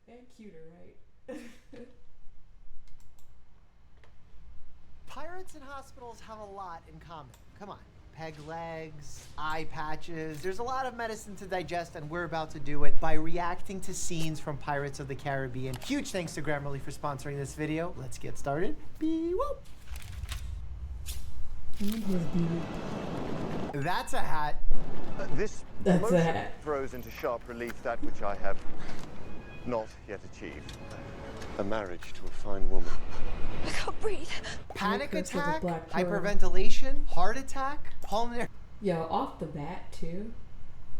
And cuter, right? Pirates and hospitals have a lot in common. Come on. Peg legs, eye patches. There's a lot of medicine to digest, and we're about to do it by reacting to scenes from Pirates of the Caribbean. Huge thanks to Grammarly for sponsoring this video. Let's get started. Whoop. That's a hat. This motion throws into sharp relief that which I have not yet achieved. A marriage to a fine woman. I can't breathe. Panic attack, hyperventilation, heart attack, pulmonary. Yo, off the bat too.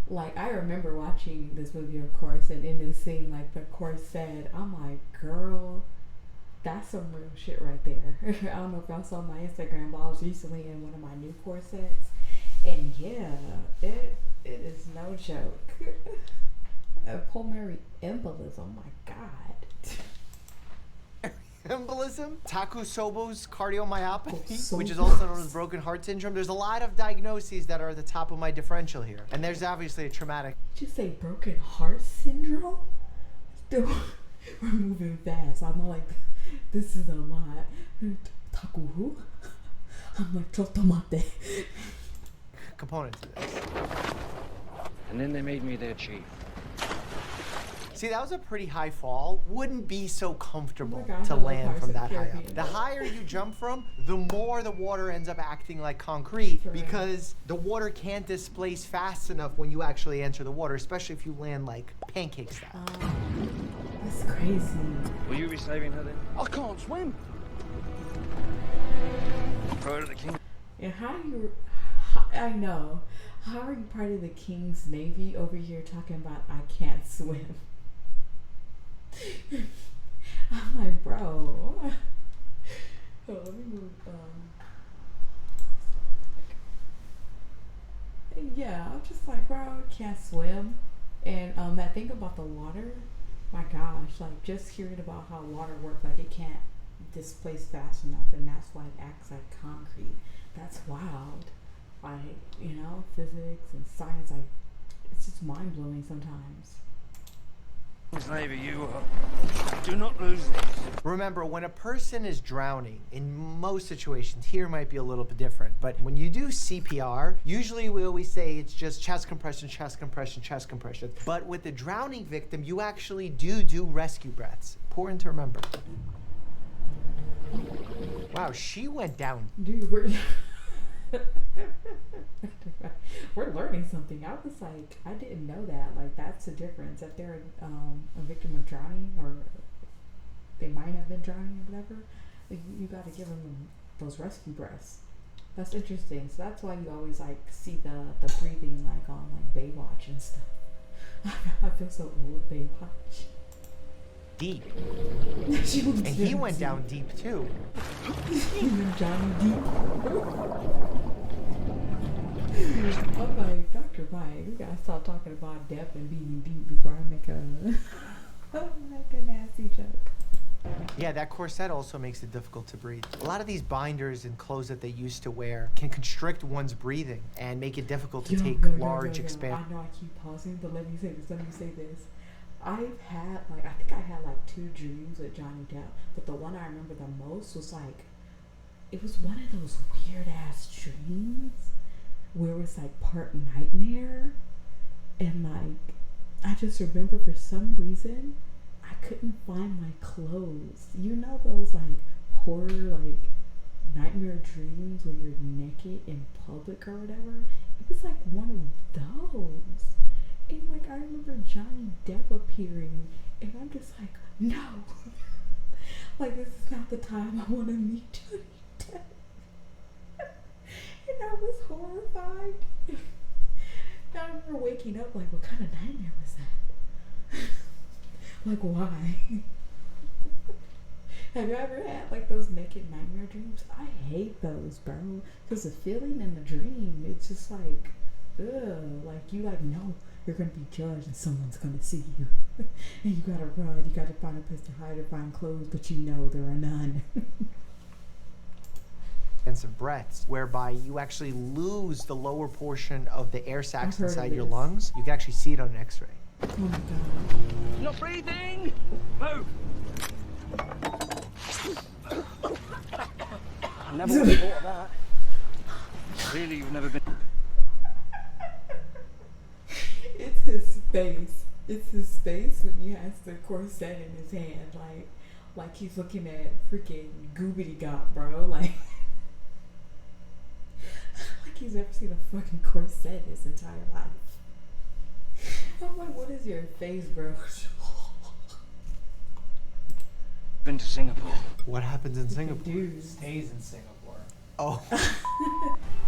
Like, I remember watching this movie, of course, and in this scene, like the chorus said, I'm like, girl, that's some real shit right there. I don't know if y'all saw my Instagram, but I was recently in one of my new corsets, and yeah, it is no joke. A pulmonary embolism, my God. Embolism, Takotsubo's cardiomyopathy, which is also known as broken heart syndrome. There's a lot of diagnoses that are at the top of my differential here. And there's obviously a traumatic. Did you say broken heart syndrome? Still, we're moving fast. I'm like, this is a lot. Taku? I'm like, chotomate. Component to this. And then they made me their chief. See, that was a pretty high fall. Wouldn't be so comfortable to love land Pirates from of that the high up. Caribbean. The higher you jump from, the more the water ends up acting like concrete because the water can't displace fast enough when you actually enter the water, especially if you land like pancake style. That's crazy. Will you be saving her then? I can't swim. Throw her to the king. And I know. How are you part of the King's Navy over here talking about I can't swim? I'm like, bro. Oh, let me move. Yeah, I'm just like, bro, I can't swim. And that thing about the water, my gosh, like just hearing about how water works, like it can't displace fast enough, and that's why it acts like concrete. That's wild. Like, you know, physics and science, like it's just mind blowing sometimes. Navy, you do not lose this. Remember, when a person is drowning, in most situations, here might be a little bit different, but when you do CPR, usually we always say it's just chest compression, chest compression, chest compression. But with the drowning victim, you actually do rescue breaths. Important to remember. Wow, she went down. Dude, we're learning something. I was like, I didn't know that. Like, that's the difference. That they're a victim of drowning, or they might have been drowning or whatever. Like, you got to give them those rescue breaths. That's interesting. So that's why you always like see the breathing like on like Baywatch and stuff. I feel so old, Baywatch. Deep. And he went down deep too. Johnny Deep. I'm like, Dr. Mike, we gotta stop talking about depth and being deep before I make a nasty joke. Yeah, that corset also makes it difficult to breathe. A lot of these binders and clothes that they used to wear can constrict one's breathing and make it difficult to take large expansions. I know I keep pausing, but let me say this. I think I had like 2 dreams with Johnny Depp, but the one I remember the most was like, it was one of those weird ass dreams where it was like part nightmare, and like I just remember for some reason I couldn't find my clothes. You know those like horror like nightmare dreams where you're naked in public or whatever? It was like one of those. And like I remember Johnny Depp appearing, and I'm just like, no, like this is not the time I want to meet Johnny Depp. And I was horrified. And I remember waking up like, what kind of nightmare was that? Like, why? Have you ever had like those naked nightmare dreams? I hate those, bro. Because the feeling in the dream, it's just like, ugh. Like you like know you're gonna be judged and someone's gonna see you, and you gotta run. You gotta find a place to hide or find clothes, but you know there are none. And some breaths, whereby you actually lose the lower portion of the air sacs inside your lungs. You can actually see it on an x-ray. Oh my god. Not breathing! Move! I never would have thought of that. Really, you've never been... It's his face. It's his face when he has the corset in his hand, like he's looking at freaking Goobity Gop, bro. Like he's never seen a fucking corset his entire life. I'm like, what is your face, bro? Been to Singapore. What happens in Singapore? Dude. Stays in Singapore. Oh.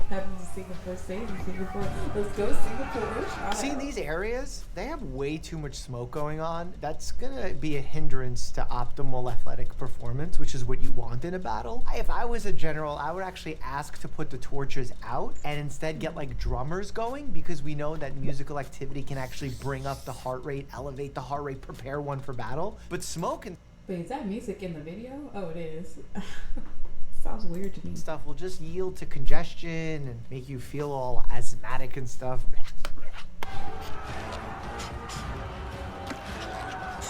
Happens in Singapore, stays in Singapore. Let's go Singapore. See, in these areas, they have way too much smoke going on. That's gonna be a hindrance to optimal athletic performance, which is what you want in a battle. If I was a general, I would actually ask to put the torches out and instead get like drummers going, because we know that musical activity can actually bring up the heart rate, elevate the heart rate, prepare one for battle. But smoke and Wait, is that music in the video? Oh, it is. Sounds weird to me. stuff will just yield to congestion and make you feel all asthmatic and stuff.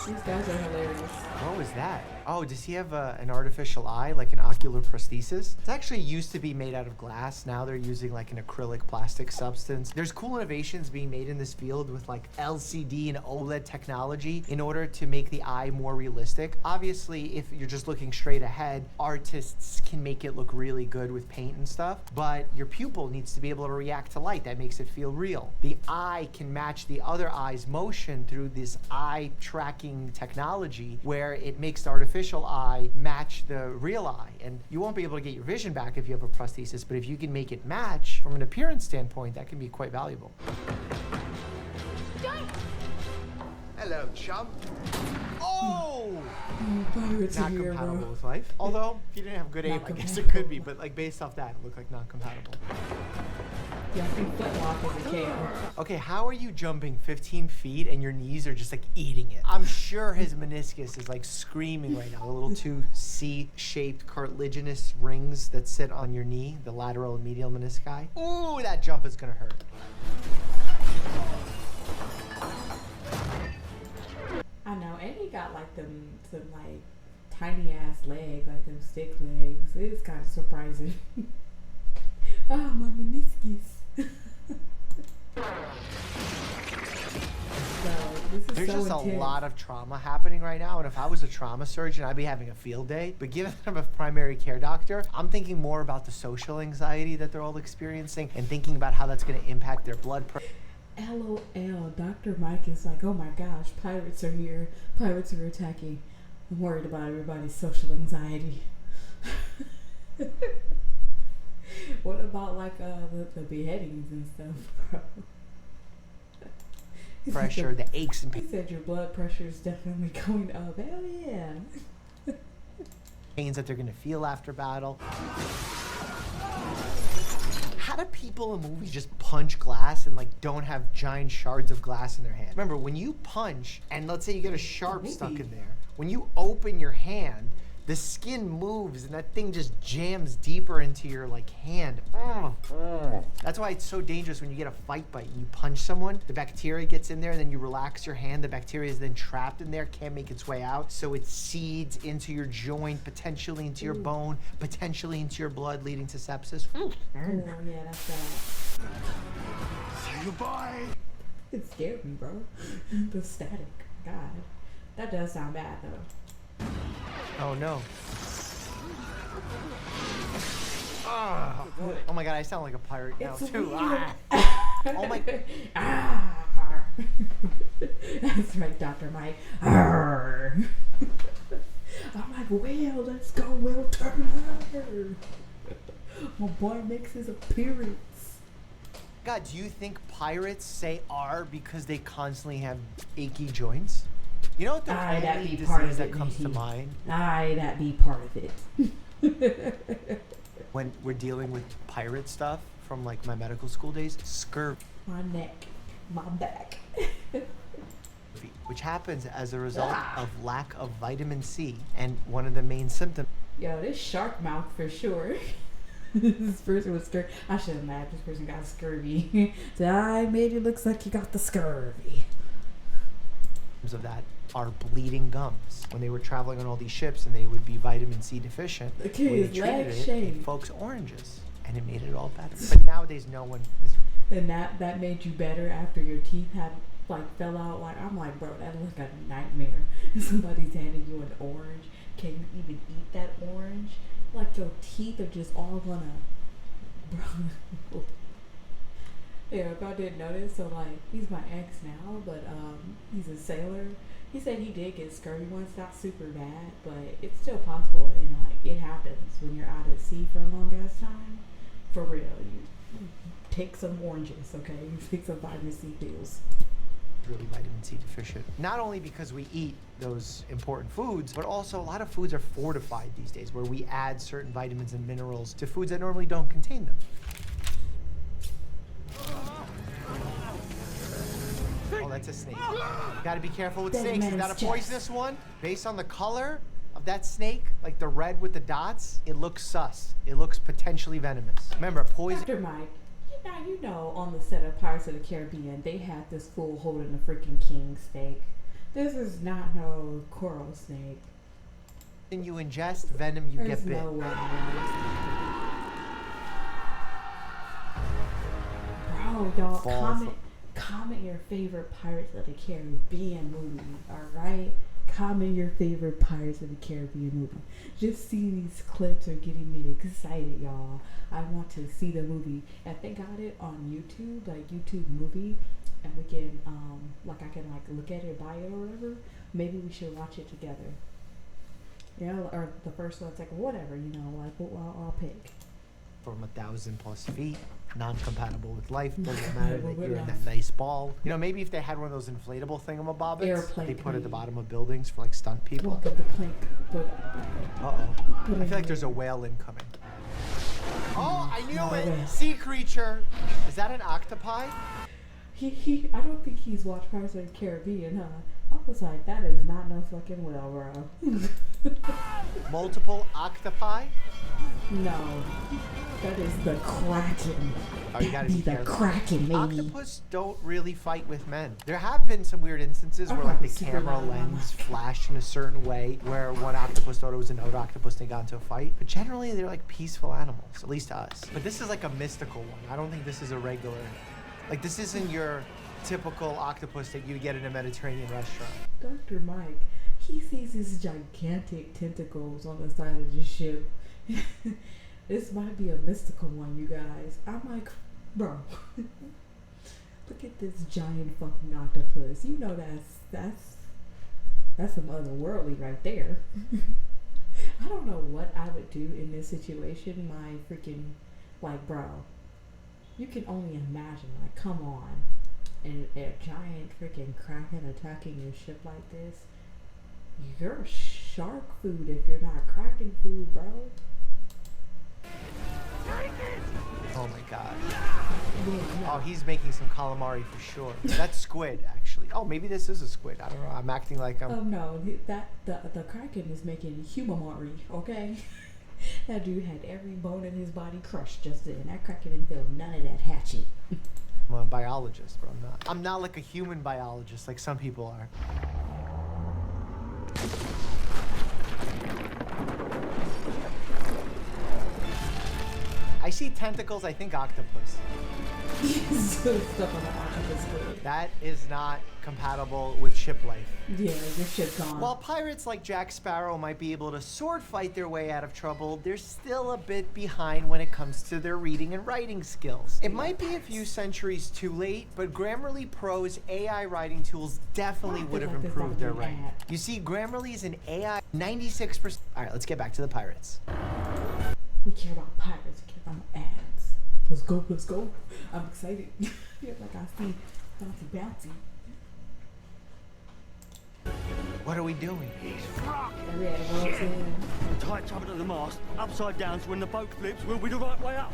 These guys are hilarious. What was that? Oh, does he have an artificial eye, like an ocular prosthesis? It's actually used to be made out of glass. Now they're using like an acrylic plastic substance. There's cool innovations being made in this field with like LCD and OLED technology in order to make the eye more realistic. Obviously, if you're just looking straight ahead, artists can make it look really good with paint and stuff, but your pupil needs to be able to react to light. That makes it feel real. The eye can match the other eye's motion through this eye tracking technology where it makes the artificial eye match the real eye. And you won't be able to get your vision back if you have a prosthesis, but if you can make it match from an appearance standpoint, that can be quite valuable. Hello, chump. Oh! Pirates Not are here, compatible bro. with life. Although, if you didn't have good aim, Not I guess it could be, but like based off that, it looked like not compatible. Yeah, I think footlock is a KO. Okay, how are you jumping 15 feet and your knees are just like eating it? I'm sure his meniscus is like screaming right now. The little two C-shaped cartilaginous rings that sit on your knee, the lateral and medial menisci. Ooh, that jump is gonna hurt. I know, and he got like some like tiny ass legs, like them stick legs. It is kind of surprising. Ah, my meniscus. There's just a lot of trauma happening right now, and if I was a trauma surgeon, I'd be having a field day. But given that I'm a primary care doctor, I'm thinking more about the social anxiety that they're all experiencing and thinking about how that's going to impact their blood pressure. LOL, Dr. Mike is like, oh my gosh, pirates are here. Pirates are attacking. I'm worried about everybody's social anxiety. What about like the beheadings and stuff, bro? Pressure, the aches and He said your blood pressure is definitely going up. Hell yeah. pains that they're going to feel after battle. How do people in movies just punch glass and like don't have giant shards of glass in their hand? Remember, when you punch and let's say you get a sharp stuck in there, when you open your hand, the skin moves and that thing just jams deeper into your like hand. That's why it's so dangerous when you get a fight bite and you punch someone, the bacteria gets in there and then you relax your hand, the bacteria is then trapped in there, can't make its way out, so it seeds into your joint, potentially into your bone, potentially into your blood, leading to sepsis. Oh yeah, that's bad. Say goodbye. It scared me, bro. The static. God. That does sound bad though. Oh no. Oh my god, I sound like a pirate now It's too. weird. Oh my. That's right, Dr. Mike. I'm like, well, let's go, Will Turner. My boy makes his appearance. God, do you think pirates say R because they constantly have achy joints? You know what the that only be part disease of that it. comes to mind That be part of it. when we're dealing with pirate stuff from like my medical school days? Scurvy, My neck, my back. which happens as a result of lack of vitamin C, and one of the main symptoms. Yo, this shark mouth for sure. This person was scurvy. I shouldn't laugh. This person got scurvy. So I made it looks like you got the scurvy. of that are bleeding gums. When they were traveling on all these ships and they would be vitamin C deficient, The the way kid's they treated leg it, shaved. folks oranges, and it made it all better. But nowadays, no one is. And that made you better after your teeth had like fell out. Like I'm like, bro, that looks like a nightmare. Somebody's handing you an orange. Can you even eat that orange? Like your teeth are just all gonna, bro. Yeah, if I didn't notice, so like he's my ex now, but he's a sailor. He said he did get scurvy once, not super bad, but it's still possible, and like it happens when you're out at sea for a long ass time. For real, you take some oranges, okay? You take some vitamin C pills. Really vitamin C deficient. Not only because we eat those important foods, but also a lot of foods are fortified these days, where we add certain vitamins and minerals to foods that normally don't contain them. Oh, that's a snake. You gotta be careful with snakes. Is that a poisonous one? Based on the color of that snake, like the red with the dots, it looks sus. It looks potentially venomous. Remember, poison. Dr. Mike, you know, on the set of Pirates of the Caribbean, they had this fool holding a freaking king snake. This is not no coral snake. When you ingest venom, you There's get bit. no way. Bro, y'all, comment your favorite Pirates of the Caribbean movie, alright? Comment your favorite Pirates of the Caribbean movie. Just seeing these clips are getting me excited, y'all. I want to see the movie. If they got it on YouTube, like YouTube movie, and we can, like I can like look at it, buy it or whatever, maybe we should watch it together. Yeah, or the first one, second, whatever, you know, like what I'll pick. From 1,000+ feet, non-compatible with life. Doesn't matter that Compatible you're in with that life. nice ball. You know, maybe if they had one of those inflatable thingamabobbits, Airplane they put at the plane. bottom of buildings for like stunt people. Look at the plank, but Uh-oh. I feel like there's a whale incoming. Oh, I knew it! Sea creature! Is that an octopi? I don't think he's watched Pirates of the Caribbean, huh? I was like, that is not no fucking whale, bro. Multiple octopi? No, that is the Kraken. Oh, you gotta be the careful. Kraken, maybe. Octopus don't really fight with men. There have been some weird instances where like the Super camera loud, mama. lens flashed in a certain way where one octopus thought it was another octopus and they got into a fight. But generally they're like peaceful animals, at least to us. But this is like a mystical one. I don't think this is a regular, like this isn't your typical octopus that you get in a Mediterranean restaurant. Dr. Mike, he sees these gigantic tentacles on the side of the ship. This might be a mystical one, you guys. I'm like, bro, look at this giant fucking octopus. You know that's some otherworldly right there. I don't know what I would do in this situation. My freaking, like, bro, you can only imagine. Like, come on, and a giant freaking kraken attacking your ship like this. You're shark food if you're not kraken food, bro. Oh my god. Yeah, Oh, he's making some calamari for sure. That's squid, actually. Oh, maybe this is a squid. I don't know. I'm acting like I'm. Oh no, the kraken is making humamari, okay? That dude had every bone in his body crushed just then. That kraken didn't feel none of that hatchet. I'm a biologist, but I'm not. I'm not like a human biologist like some people are. I see tentacles, I think octopus. Stuff on the octopus squid. That is not compatible with ship life. Yeah, your shit's gone. While pirates like Jack Sparrow might be able to sword fight their way out of trouble, they're still a bit behind when it comes to their reading and writing skills. It might be a few centuries too late, but Grammarly Pro's AI writing tools definitely would have improved their writing. You see, Grammarly is an AI 96%. All right, let's get back to the pirates. We care about pirates, we care about ads. Let's go, let's go. I'm excited. Yeah, like I see bouncy. What are we doing? Tight up to the mast, upside down, so when the boat flips, we'll be the right way up.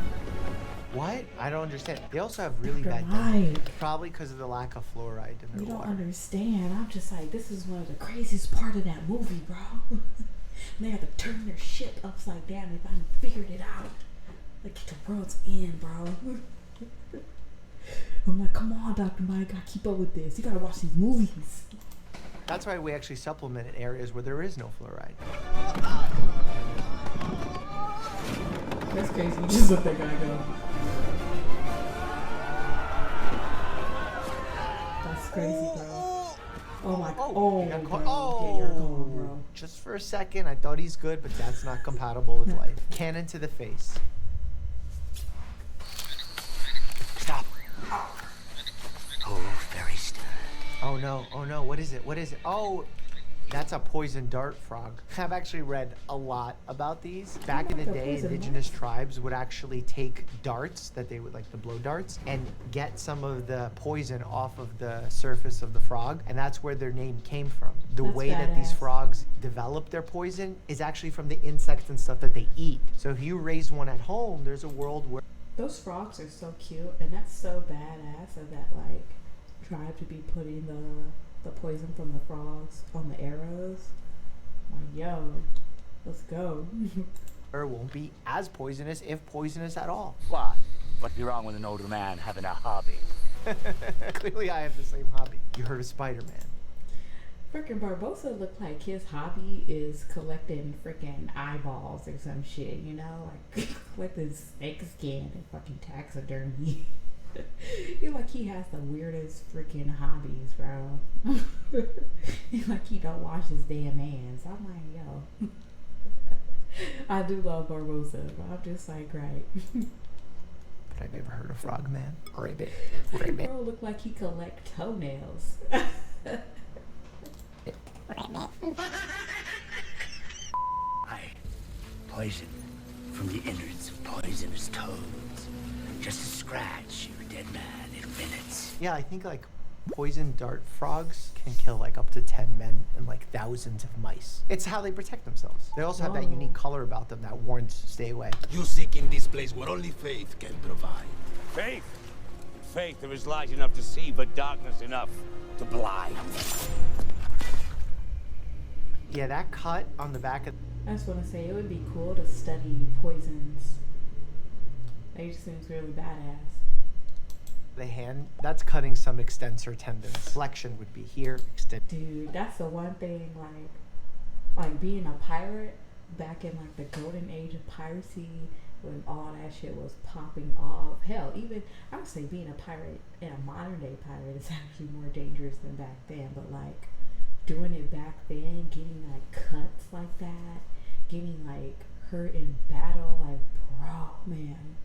What? I don't understand. They also have really bad Right. dentistry. Probably because of the lack of fluoride in You their don't water. understand. I'm just like, this is one of the craziest part of that movie, bro. They had to turn their ship upside down. They finally figured it out. Like, the world's end, bro. I'm like, come on, Dr. Mike, gotta keep up with this. You gotta watch these movies. That's why we actually supplement in areas where there is no fluoride. That's crazy. You just let that guy go. That's crazy, bro. Oh my god. Oh, he got bro. caught. Yeah, you're gone, bro. Just for a second, I thought he's good, but that's not compatible with life. Cannon to the face. Stop. Oh, very still. Oh no, what is it? Oh, that's a poison dart frog. I've actually read a lot about these. Back in the day, indigenous tribes would actually take darts that they would like the blow darts and get some of the poison off of the surface of the frog, and that's where their name came from. The way that these frogs develop their poison is actually from the insects and stuff that they eat. So if you raise one at home, there's a world where those frogs are so cute, and that's so badass of that like tribe to be putting the poison from the frogs on the arrows. Like, yo, let's go. or won't be as poisonous, if poisonous at all. What? What'd be wrong with an older man having a hobby? Clearly I have the same hobby. You heard of Spider-Man. Freaking Barbosa looked like his hobby is collecting freaking eyeballs or some shit, you know? Like, collecting snake skin and fucking taxidermy. Like he has the weirdest freaking hobbies, bro. Like he don't wash his damn hands. I'm like, yo. I do love Barbosa, but I'm just like, right. But I've never heard of Frogman. Ribbit. Bro look like he collect toenails. Poison from the innards of poisonous toads. Just a scratch, you're a dead man in minutes. Yeah, I think like poison dart frogs can kill like up to 10 men and like thousands of mice. It's how they protect themselves. They also have that unique color about them that warns stay away. You seek in this place what only faith can provide. Faith? In faith there is light enough to see, but darkness enough to blind. Yeah, that cut on the back of... I just want to say, it would be cool to study poisons. It just seems really badass. The hand, that's cutting some extensor tendons. Flexion would be here, extend. Dude, that's the one thing, like being a pirate back in like the golden age of piracy when all that shit was popping off. Hell, even, I would say being a pirate and a modern day pirate is actually more dangerous than back then, but like doing it back then, getting like cuts like that, getting like hurt in battle, like bro, man.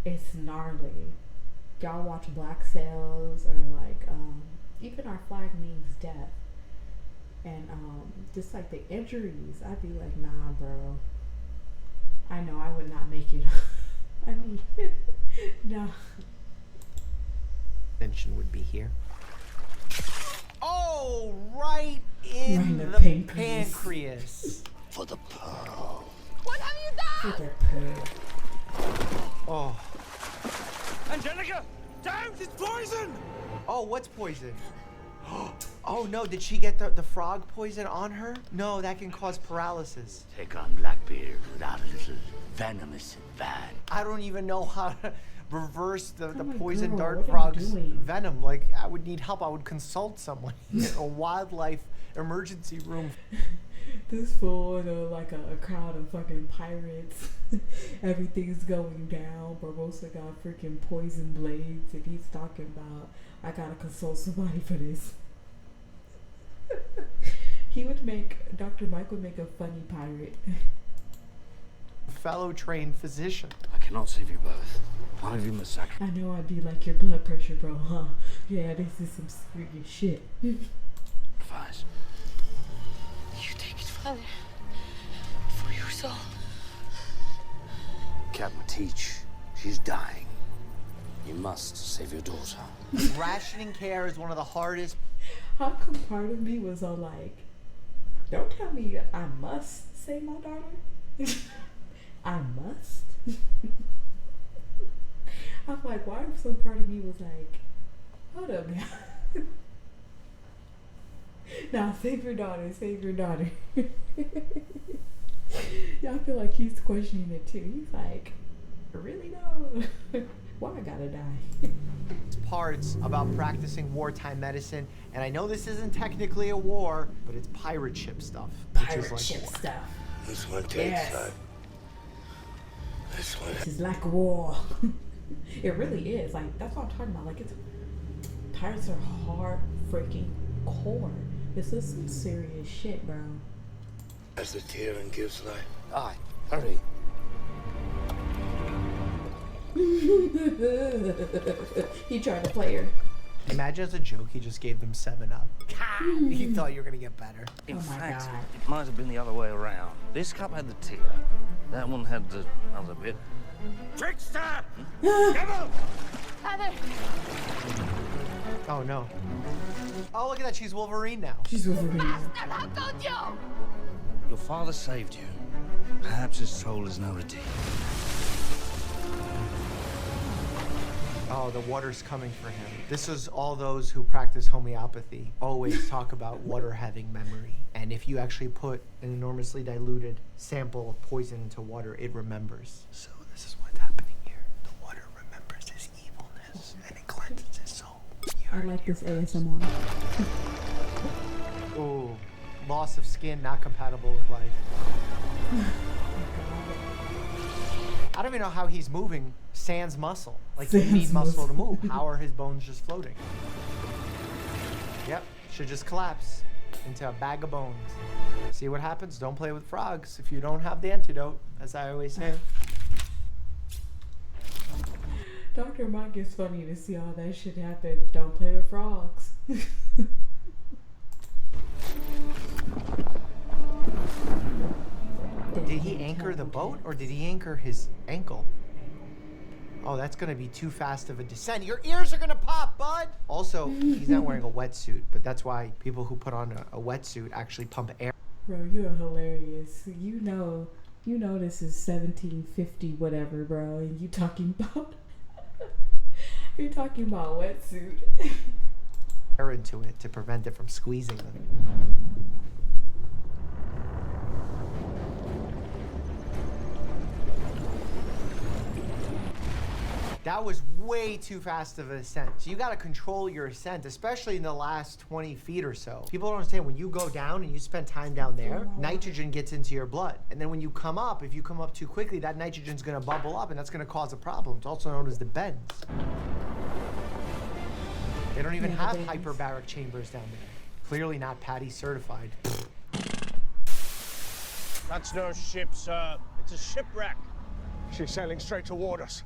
It's gnarly. Y'all watch Black Sails or like even Our Flag Means Death, and just like the injuries, I'd be like, nah, bro. I know I would not make it. I mean, no. Tension would be here. Oh, right in the pancreas. For the pearl. What have you done? For the pearl. Oh. Angelica! Down! It's poison! Oh, what's poison? Oh no, did she get the frog poison on her? No, that can cause paralysis. Take on Blackbeard without a little venomous advantage. I don't even know how to reverse the my poison girl, dart what are you frog's doing? venom. Like, I would need help. I would consult someone in a wildlife emergency room. This fool in like a crowd of fucking pirates. Everything's going down. Barbosa got freaking poison blades, and he's talking about, I gotta consult somebody for this. Dr. Mike would make a funny pirate. Fellow trained physician. I cannot save you both. One of you must sacrifice. I know I'd be like, your blood pressure, bro, huh? Yeah, this is some serious shit. You take it, Father, for your soul. Captain Teach, she's dying. You must save your daughter. Rationing care is one of the hardest. How come part of me was all like, don't tell me I must save my daughter? I must? I'm like, why if some part of me was like, hold up now. Now save your daughter, save your daughter. Yeah, I feel like he's questioning it too. He's like, really though? Why I gotta die? Parts about practicing wartime medicine, and I know this isn't technically a war, but it's pirate ship stuff. Pirate ship stuff. This one takes Yes. This one. It's like a war. It really is. Like, that's what I'm talking about. Like, it's pirates are hard freaking core. This is some serious shit, bro. As the tyrann gives life. Aye, hurry. He tried to play her. Imagine as a joke, he just gave them 7-Up. He thought you were gonna get better. In Oh my fact, God. it might have been the other way around. This cup had the tear. That one had the other bit. Trickster! Devil! Heather! Oh no. Oh, look at that, she's Wolverine now. She's Wolverine. Bastard, how could you? Your father saved you. Perhaps his soul is now redeemed. Oh, the water's coming for him. This is all those who practice homeopathy always talk about water having memory. And if you actually put an enormously diluted sample of poison into water, it remembers. So this is what's happening here. The water remembers his evilness and it cleanses his soul. I like this ASMR. Ooh, loss of skin not compatible with life. I don't even know how he's moving sans muscle. Like, you need Sans muscle to muscle. move. How are his bones just floating? Yep, should just collapse into a bag of bones. See what happens? Don't play with frogs if you don't have the antidote, as I always say. Dr. Mike is funny to see all that shit happen. Don't play with frogs. Did he anchor the boat or did he anchor his ankle? Oh, that's gonna be too fast of a descent. Your ears are gonna pop, bud! Also, he's not wearing a wetsuit, but that's why people who put on a wetsuit actually pump air. Bro, you are hilarious. You know this is 1750 whatever, bro, and you talking about you're talking about wetsuit. Air into it to prevent it from squeezing them. That was way too fast of an ascent. So you gotta control your ascent, especially in the last 20 feet or so. People don't understand, when you go down and you spend time down there, nitrogen gets into your blood. And then when you come up, if you come up too quickly, that nitrogen's gonna bubble up and that's gonna cause a problem. It's also known as the bends. They don't even Yeah, have the bends. hyperbaric chambers down there. Clearly not Patty certified. That's no ship, sir. It's a shipwreck. She's sailing straight toward us.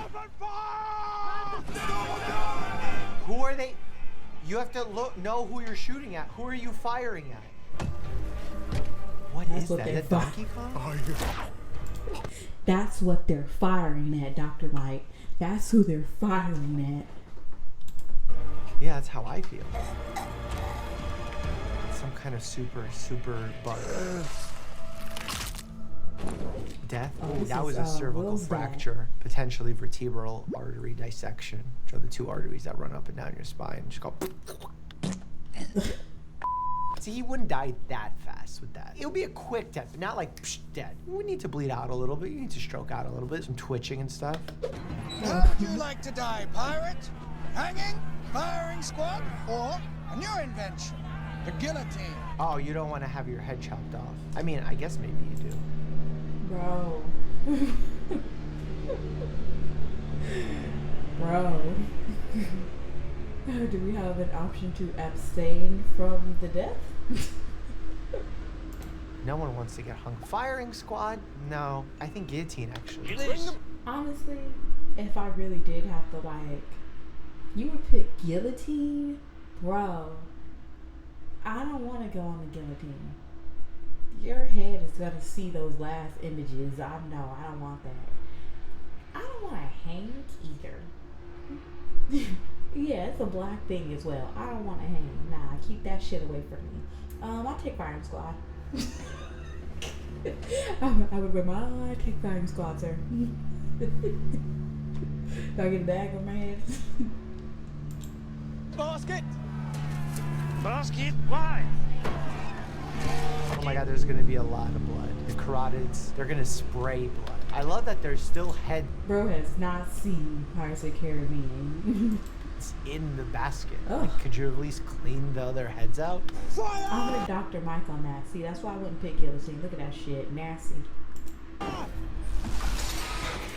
Open fire! Who are they? You have to know who you're shooting at. Who are you firing at? What That's is what that? they're Is that Donkey Kong? That's what they're firing at, Dr. Mike. That's who they're firing at. Yeah, that's how I feel. Some kind of super bug. Death? Oh, Ooh, this that is, was a cervical Will's dad. fracture, potentially vertebral artery dissection, which are the two arteries that run up and down your spine. Just go. See, he wouldn't die that fast with that. It would be a quick death, but not like psh, dead. You would need to bleed out a little bit. You need to stroke out a little bit, some twitching and stuff. How would you like to die, pirate? Hanging? Firing squad? Or a new invention? The guillotine. Oh, you don't want to have your head chopped off. I mean, I guess maybe you do. Bro. Bro. Do we have an option to abstain from the death? No one wants to get hung. Firing squad? No. I think guillotine, actually. Honestly, if I really did have to, like, you would pick guillotine? Bro, I don't want to go on the guillotine. Your head is going to see those last images. I don't want that. I don't want to hang either. Yeah, it's a black thing as well. I don't want to hang. Nah, keep that shit away from me. I'll take firing squad. I would wear my take firing squad, sir. Do I get a bag on my head? Basket! Basket, why? Oh my god, there's gonna be a lot of blood. The carotids, they're gonna spray blood. I love that there's still heads Bro has not seen Pirates of the Caribbean. in the basket. Ugh. Like, could you at least clean the other heads out? I'm with Dr. Mike on that. See, that's why I wouldn't pick guillotine. Look at that shit. Nasty.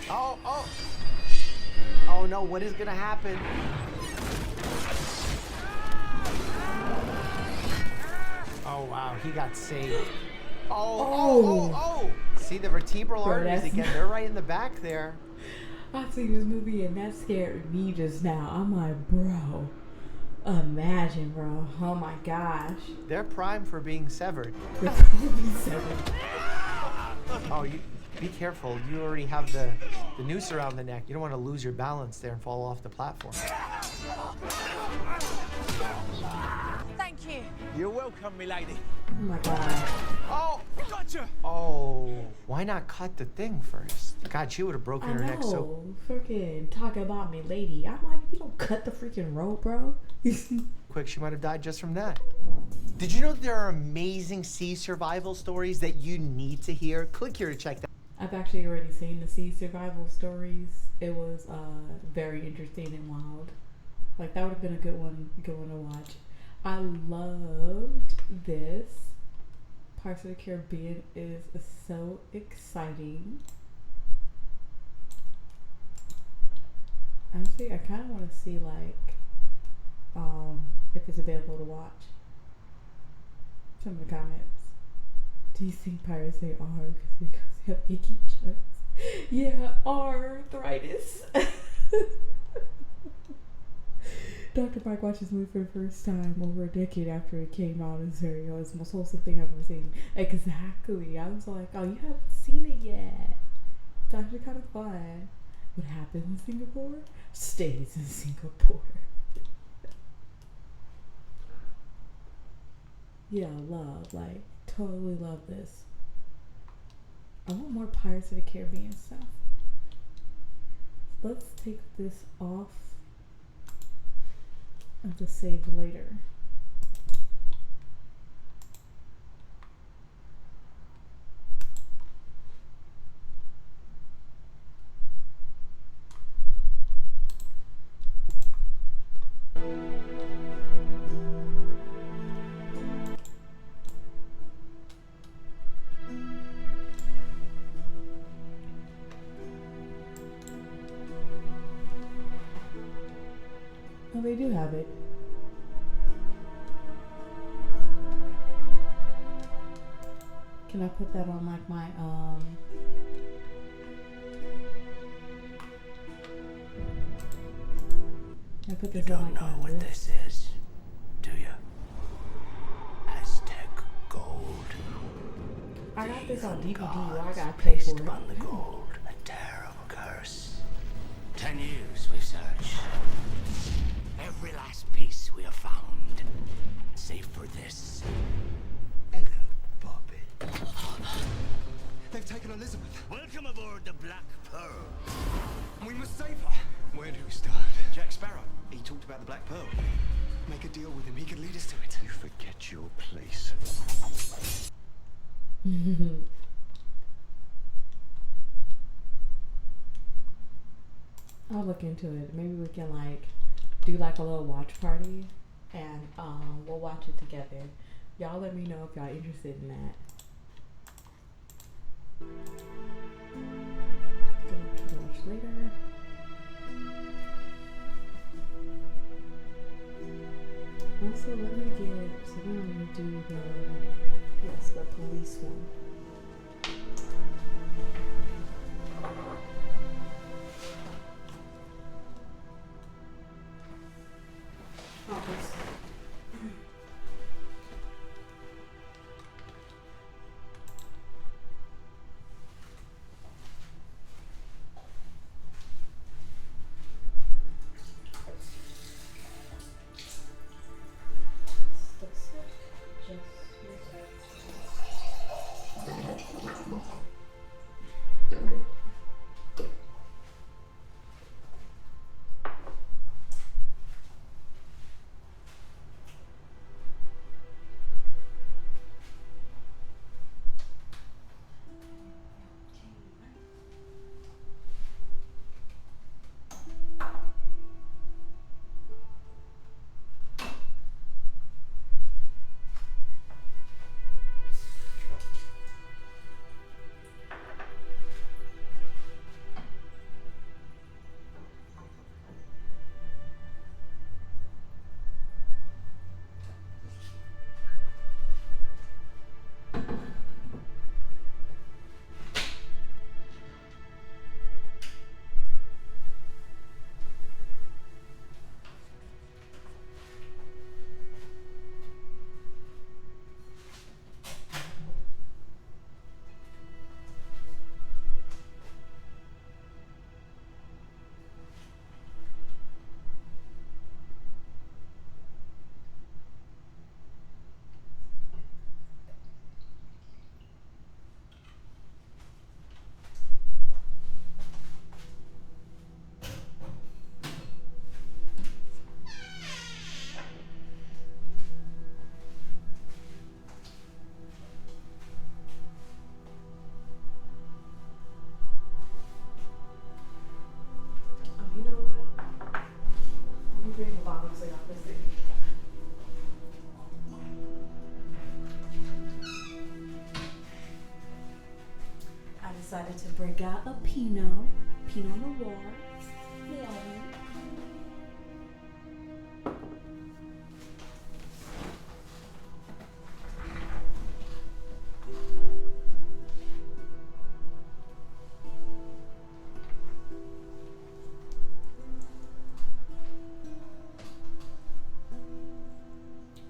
Oh, oh. Oh no, what is gonna happen? Oh wow, he got saved. Oh. See the vertebral Bro, arteries that's again. They're right in the back there. I've seen this movie and that scared me just now. I'm like, bro. Imagine, bro. Oh my gosh. They're primed for being severed. They're probably seven. Oh, you be careful. You already have the noose around the neck. You don't want to lose your balance there and fall off the platform. Thank you. You're welcome, milady. Oh my god. Oh! Gotcha! Oh, why not cut the thing first? God, she would have broken I her neck so... know. Freaking talk about me, lady. I'm like, if you don't cut the freaking rope, bro. quick, she might have died just from that. Did you know that there are amazing sea survival stories that you need to hear? Click here to check that. I've actually already seen the sea survival stories. It was very interesting and wild. Like, that would have been a good one to watch. I loved this. Pirates of the Caribbean is so exciting. Honestly, I kind of want to see, like, if it's available to watch. Some of the comments. Do you think pirates say R because they have achy joints? Yeah, arthritis. Dr. Mike watched this movie for the first time over a decade after it came out in stereo. It's the most wholesome thing I've ever seen. Exactly. I was like, oh, you haven't seen it yet. It's actually kind of fun. What happens in Singapore stays in Singapore. Yeah, love. Like, totally love this. I want more Pirates of the Caribbean stuff. Let's take this off of the save later. Oh, they do have it. Can I put that on like my I put this on like my what list? this is, do you? Aztec gold. I got this on DVD. Well, I Gods gotta pay placed for it. upon the gold a terrible curse. 10 years we've searched. Every last piece we have found, save for this. Hello, Bobby. They've taken Elizabeth. Welcome aboard the Black Pearl. We must save her. Where do we start? Jack Sparrow. He talked about the Black Pearl. Make a deal with him. He could lead us to it. You forget your place. I'll look into it. Maybe we can like do like a little watch party and we'll watch it together. Y'all let me know if y'all interested in that. Gonna watch later. Also, let me get, so then I'm gonna do the police one. Oh, this. decided to break out a Pinot Noir. Yeah.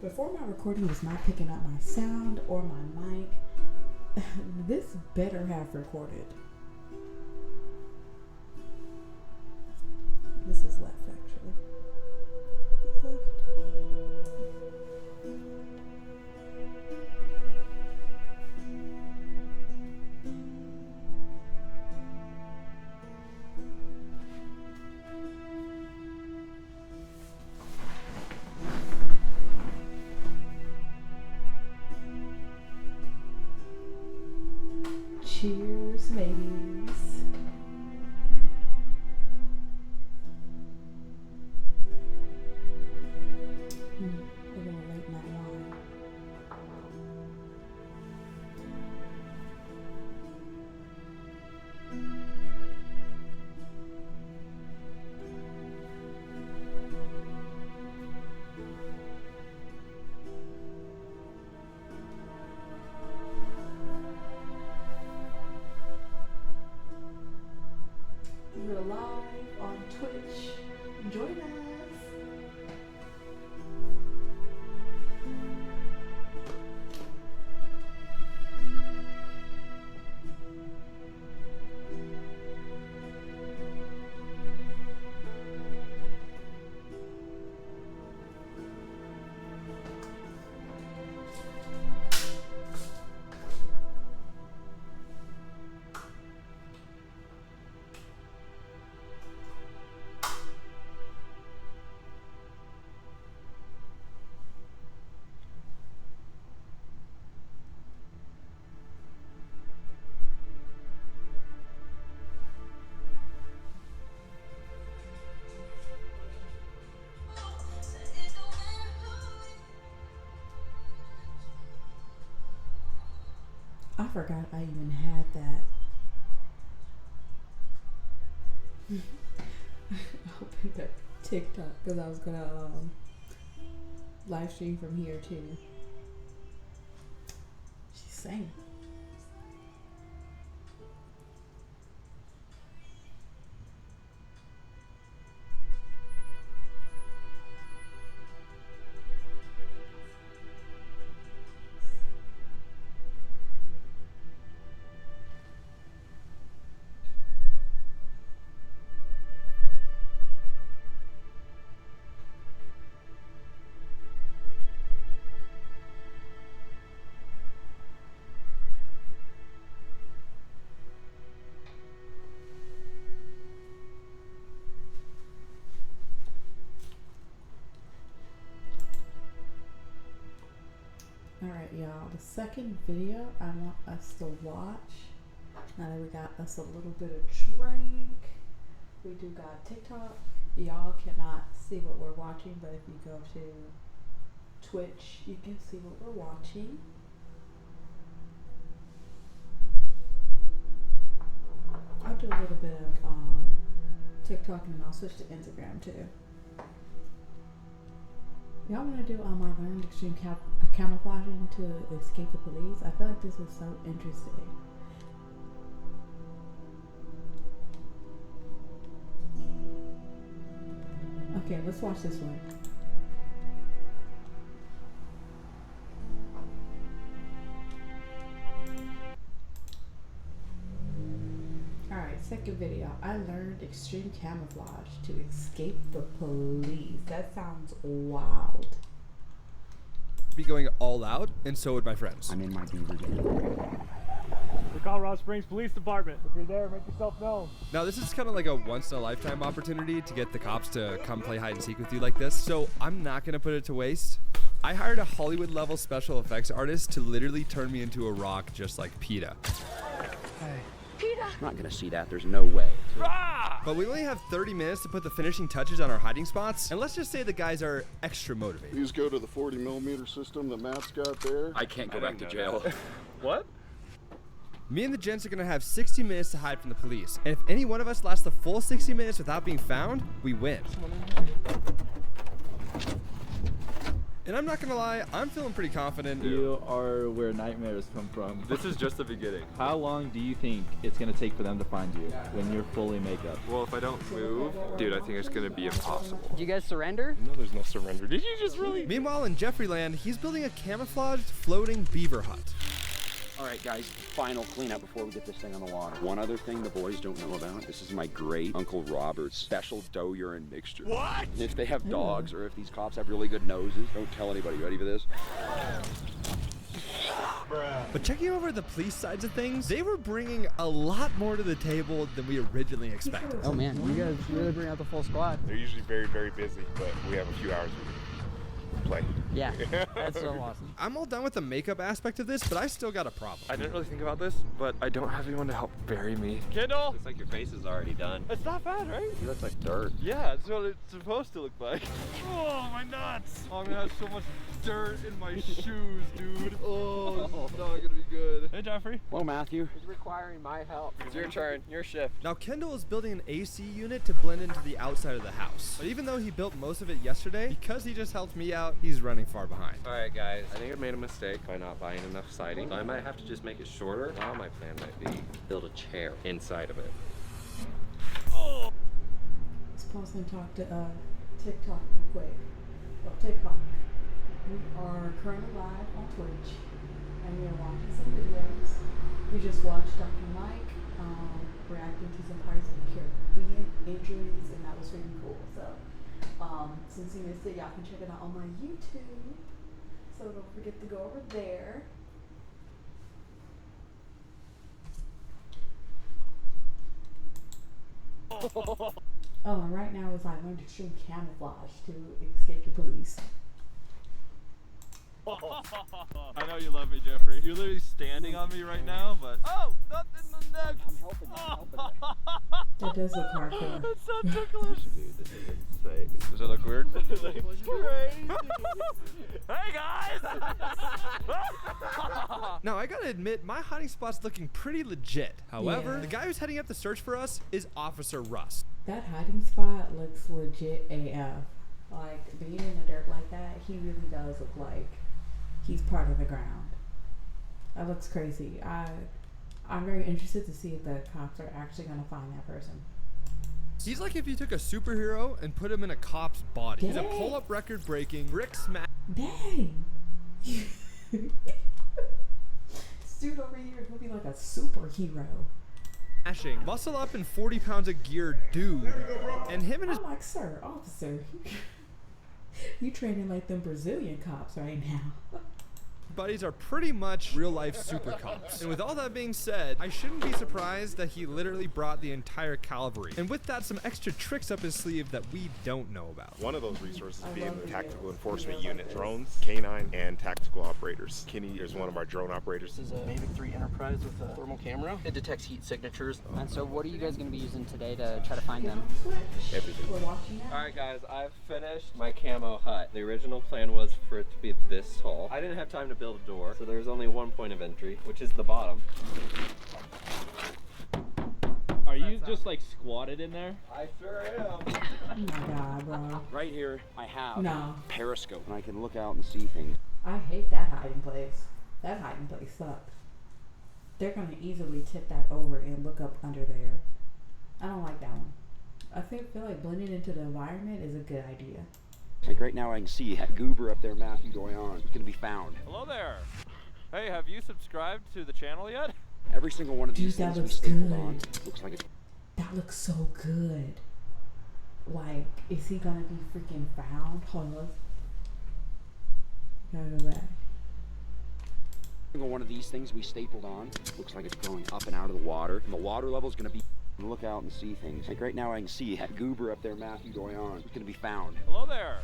Before my recording was not picking up my sound or my mic. This better have recorded. This is left, actually. It's left. Cheers, ladies. A little late night wine. We're live on Twitch. Join us. I forgot I even had that. I opened up TikTok because I was gonna live stream from here too. She's saying. Alright, y'all, the second video I want us to watch, now that we got us a little bit of drink, we do got TikTok. Y'all cannot see what we're watching, but if you go to Twitch, you can see what we're watching. I'll do a little bit of TikTok and then I'll switch to Instagram too. Y'all want to do I learned extreme camouflaging to escape the police? I feel like this is so interesting. Okay, let's watch this one. Alright, second video. I learned extreme camouflage to escape the police. That sounds wild. Be going all out, and so would my friends. I'm in my beaver den. The Colorado Springs Police Department. If you're there, make yourself known. Now, this is kind of like a once-in-a-lifetime opportunity to get the cops to come play hide-and-seek with you like this, so I'm not going to put it to waste. I hired a Hollywood-level special effects artist to literally turn me into a rock just like PETA. Hey. PETA! I'm not going to see that. There's no way. But we only have 30 minutes to put the finishing touches on our hiding spots, and let's just say the guys are extra motivated. These go to the 40mm system that Matt's got there. I can't go back to jail. What? Me and the gents are gonna have 60 minutes to hide from the police. And if any one of us lasts the full 60 minutes without being found, we win. And I'm not gonna lie, I'm feeling pretty confident. You are where nightmares come from. This is just the beginning. How long do you think it's gonna take for them to find you when you're fully makeup? Well, if I don't move, dude, I think it's gonna be impossible. Do you guys surrender? No, there's no surrender. Did you just really? Meanwhile, in Jeffreyland, he's building a camouflaged floating beaver hut. All right, guys, final cleanup before we get this thing on the water. One other thing the boys don't know about, this is my great Uncle Robert's special doe urine mixture. What? And if they have dogs or if these cops have really good noses, don't tell anybody. Ready for this? But checking over the police sides of things, they were bringing a lot more to the table than we originally expected. Oh man, you guys really bring out the full squad. They're usually very, very busy, but we have a few hours to play. Yeah, that's so awesome. I'm all done with the makeup aspect of this, but I still got a problem. I didn't really think about this, but I don't have anyone to help bury me. Kendall! Looks like your face is already done. It's not bad, right? You look like dirt. Yeah, that's what it's supposed to look like. Oh, my nuts! Oh, I'm gonna have so much dirt in my shoes, dude. Oh, it's not gonna be good. Hey, Jeffrey. Hello, Matthew. He's requiring my help. It's your turn, your shift. Now, Kendall is building an AC unit to blend into the outside of the house. But even though he built most of it yesterday, because he just helped me out, he's running far behind. All right, guys, I think I made a mistake by not buying enough siding. So I might have to just make it shorter. Now my plan might be build a chair inside of it. Oh. Let's pause and talk to TikTok real quick. Oh, TikTok. We are currently live on Twitch, and we are watching some videos. We just watched Dr. Mike reacting to some Pirates of the Caribbean injuries, and that was really cool. So, since you missed it, y'all can check it out on my YouTube. So don't forget to go over there. Oh, and right now is I learned extreme camouflage to escape the police. I know you love me, Jeffrey. You're literally standing on me right now, but oh, nothing in the neck. I'm helping you. That does look hardcore. That's so ticklish. Dude, this is insane. Does it look weird? Like, crazy. Hey guys! Now, I gotta admit, my hiding spot's looking pretty legit. However, Yeah. the guy who's heading up the search for us is Officer Russ. That hiding spot looks legit AF. Like, being in the dirt like that, he really does look like he's part of the ground. That looks crazy. I'm very interested to see if the cops are actually gonna find that person. He's like if you took a superhero and put him in a cop's body. He's a Dang. pull-up record-breaking, brick smash. Dang! This dude over here is gonna be like a superhero. Smashing, muscle up and 40 pounds of gear dude. And him and his I'm like, sir, officer, you training like them Brazilian cops right now. buddies are pretty much real-life super cops. And with all that being said, I shouldn't be surprised that he literally brought the entire cavalry. And with that, some extra tricks up his sleeve that we don't know about. One of those resources being the tactical enforcement unit, drones, canine, and tactical operators. Kenny is one of our drone operators. This is a Mavic 3 Enterprise with a thermal camera. It detects heat signatures. And so what are you guys going to be using today to try to find them? Everything. Alright guys, I've finished my camo hut. The original plan was for it to be this tall. I didn't have time to build a door, so there's only one point of entry, which is the bottom. Are you just like squatted in there? I sure am. Oh my god, bro. Right here, I have No. periscope, and I can look out and see things. I hate that hiding place. That hiding place sucked. They're gonna easily tip that over and look up under there. I don't like that one. I feel like blending into the environment is a good idea. Like right now I can see that goober up there, Matthew, going on. It's gonna be found. Hello there. Hey, have you subscribed to the channel yet? Every single one of these Dude, that things we looks stapled good. on looks like it's... That looks so good. Like, is he gonna be freaking found? Hold on. Gotta go back. Every single one of these things we stapled on looks like it's going up and out of the water. And the water level is gonna be... Look out and see things. Like right now I can see that goober up there, Matthew, going on. It's gonna be found. Hello there.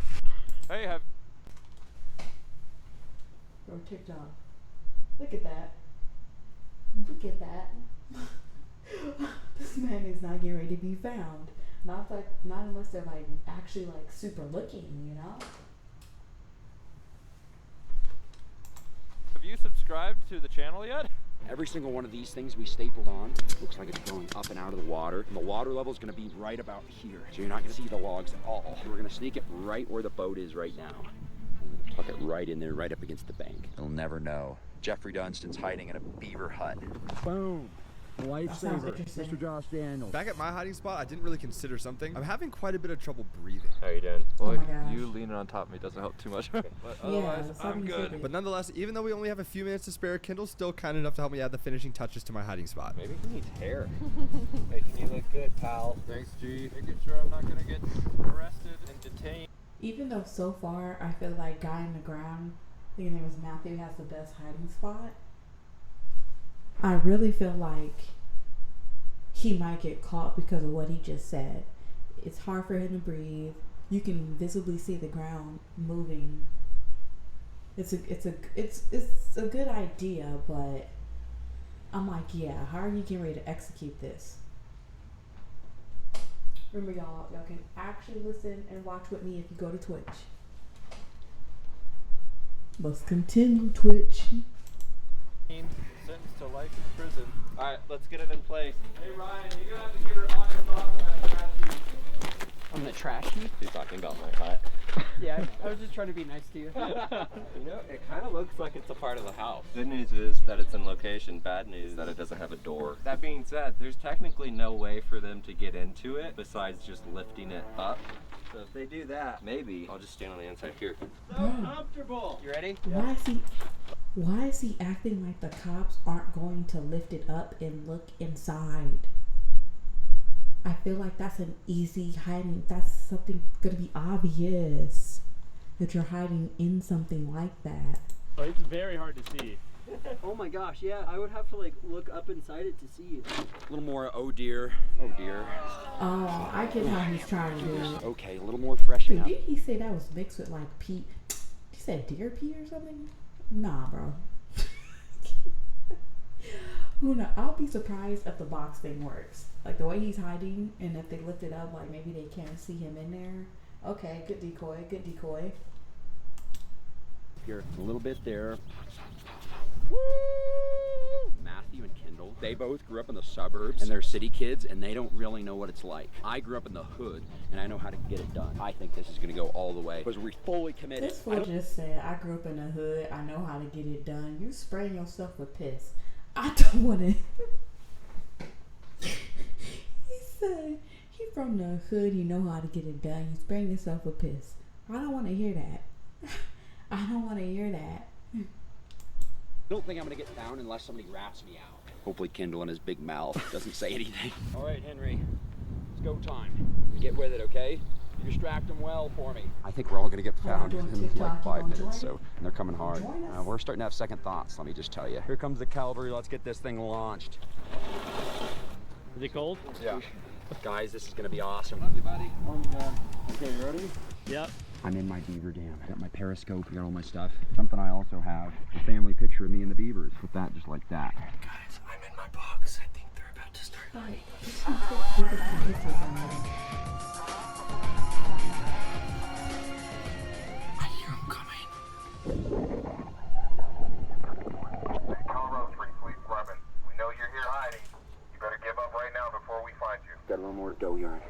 Hey, have... Bro, TikTok. Look at that. Look at that. This man is not getting ready to be found. Not unless they're like actually like super looking, you know? Have you subscribed to the channel yet? Every single one of these things we stapled on looks like it's going up and out of the water. And the water level is going to be right about here. So you're not going to see the logs at all. We're going to sneak it right where the boat is right now. Tuck it right in there, right up against the bank. They'll never know. Jeffrey Dunstan's hiding in a beaver hut. Boom. Lifesaver, Mr. Josh Daniels. Back at my hiding spot, I didn't really consider something. I'm having quite a bit of trouble breathing. How you doing? Oh Well, my gosh. you leaning on top of me doesn't help too much. But otherwise, I'm good. But nonetheless, even though we only have a few minutes to spare, Kendall's still kind enough to help me add the finishing touches to my hiding spot. Maybe he needs hair. Making you look good, pal. Thanks, G. Making sure I'm not gonna get arrested and detained. Even though so far I feel like Guy in the Ground, I think his name was Matthew, has the best hiding spot, I really feel like he might get caught because of what he just said. It's hard for him to breathe. You can visibly see the ground moving. It's a good idea, but I'm like, yeah, how are you getting ready to execute this? Remember, y'all can actually listen and watch with me if you go to Twitch. Let's continue, Twitch. Sentenced to life in prison. Alright, let's get it in place. Hey Ryan, you're gonna have to give her honest thoughts on that trash heap. On the trash heap? She's talking about my hut. Yeah, I was just trying to be nice to you. You know, it kind of looks like it's a part of the house. Good news is that it's in location. Bad news is that it doesn't have a door. That being said, there's technically no way for them to get into it besides just lifting it up. So if they do that, maybe I'll just stand on the inside here. So comfortable. You ready? Why is he acting like the cops aren't going to lift it up and look inside? I feel like that's an easy hiding. That's something gonna be obvious that you're hiding in something like that. Oh, it's very hard to see. Oh my gosh, yeah, I would have to like look up inside it to see it. A little more, oh dear, oh dear. Oh, I get how he's trying to do it. Okay, a little more freshen up. Did he say that was mixed with like pee? He said deer pee or something? Nah, bro. Who knows? I'll be surprised if the box thing works. Like the way he's hiding, and if they lift it up, like maybe they can't see him in there. Okay, good decoy, good decoy. Here, a little bit there. Matthew and Kendall, they both grew up in the suburbs and they're city kids and they don't really know what it's like. I grew up in the hood and I know how to get it done. I think this is going to go all the way because we're fully committed. This fool just said, I grew up in the hood, I know how to get it done. You spraying yourself with piss. I don't want to. He said, he from the hood, you know how to get it done. You spraying yourself with piss. I don't want to hear that. I don't want to hear that. I don't think I'm gonna get found unless somebody rats me out. Hopefully Kendall in his big mouth doesn't say anything. All right, Henry, it's go time. Get with it, okay? You distract them well for me. I think we're all gonna get found in like 5 minutes, so and they're coming hard. We're starting to have second thoughts, let me just tell you. Here comes the cavalry, let's get this thing launched. Is it cold? Yeah. Guys, this is gonna be awesome. Love you, buddy. Okay, you ready? Yep. I'm in my beaver dam. I got my periscope, I got all my stuff. Something I also have, a family picture of me and the beavers. Put that just like that. Guys, I'm in my box. I think they're about to start biting. I hear them coming. Colorado Street Police Department. We know you're here hiding. You better give up right now before we find you. Got a little more dough yarn.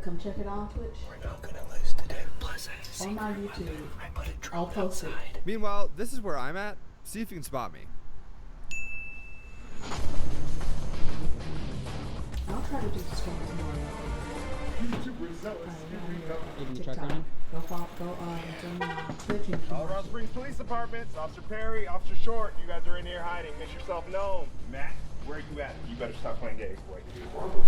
Come check it on Twitch. We're not gonna lose today. Plus, I just on my YouTube. I put a drone I'll post outside. it. Meanwhile, this is where I'm at. See if you can spot me. I'll try to do the stream tomorrow. Go follow, join Twitch and Colorado Springs Police Department, Officer Perry, Officer Short, you guys are in here hiding. Make yourself known. Matt, where you at? You better stop playing games, boy.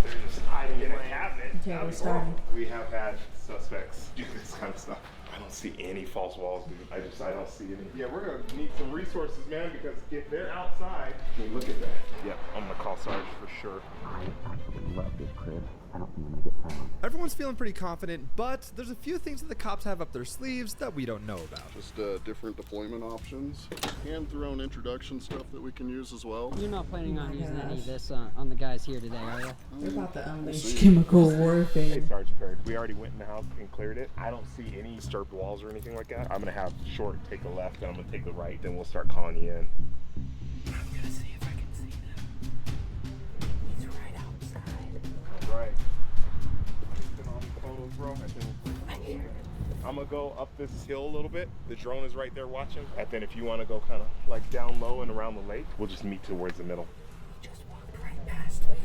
They're just hiding in a cabinet. Okay, we're starting. We have had suspects do this kind of stuff. I don't see any false walls, dude. I don't see any. Yeah, we're gonna need some resources, man, because if they're outside, I mean, look at that. Yep, I'm gonna call Sarge for sure. I absolutely love this crib. I don't think I'm gonna get found. Everyone's feeling pretty confident, but there's a few things that the cops have up their sleeves that we don't know about. Just different deployment options. Hand-thrown introduction stuff that we can use as well. You're not planning on using any of this on the guys here today, are you? They're about to unleash chemical warfare. Hey, Sergeant Perry, we already went in the house and cleared it. I don't see any disturbance disturbed walls or anything like that. I'm gonna have Short take a left, and I'm gonna take the right. Then we'll start calling you in. I'm gonna see if I can see them. He's right outside. All right. Been on these photos, bro. I'm gonna go up this hill a little bit. The drone is right there watching. And then if you want to go kind of like down low and around the lake, we'll just meet towards the middle. He just walked right past me.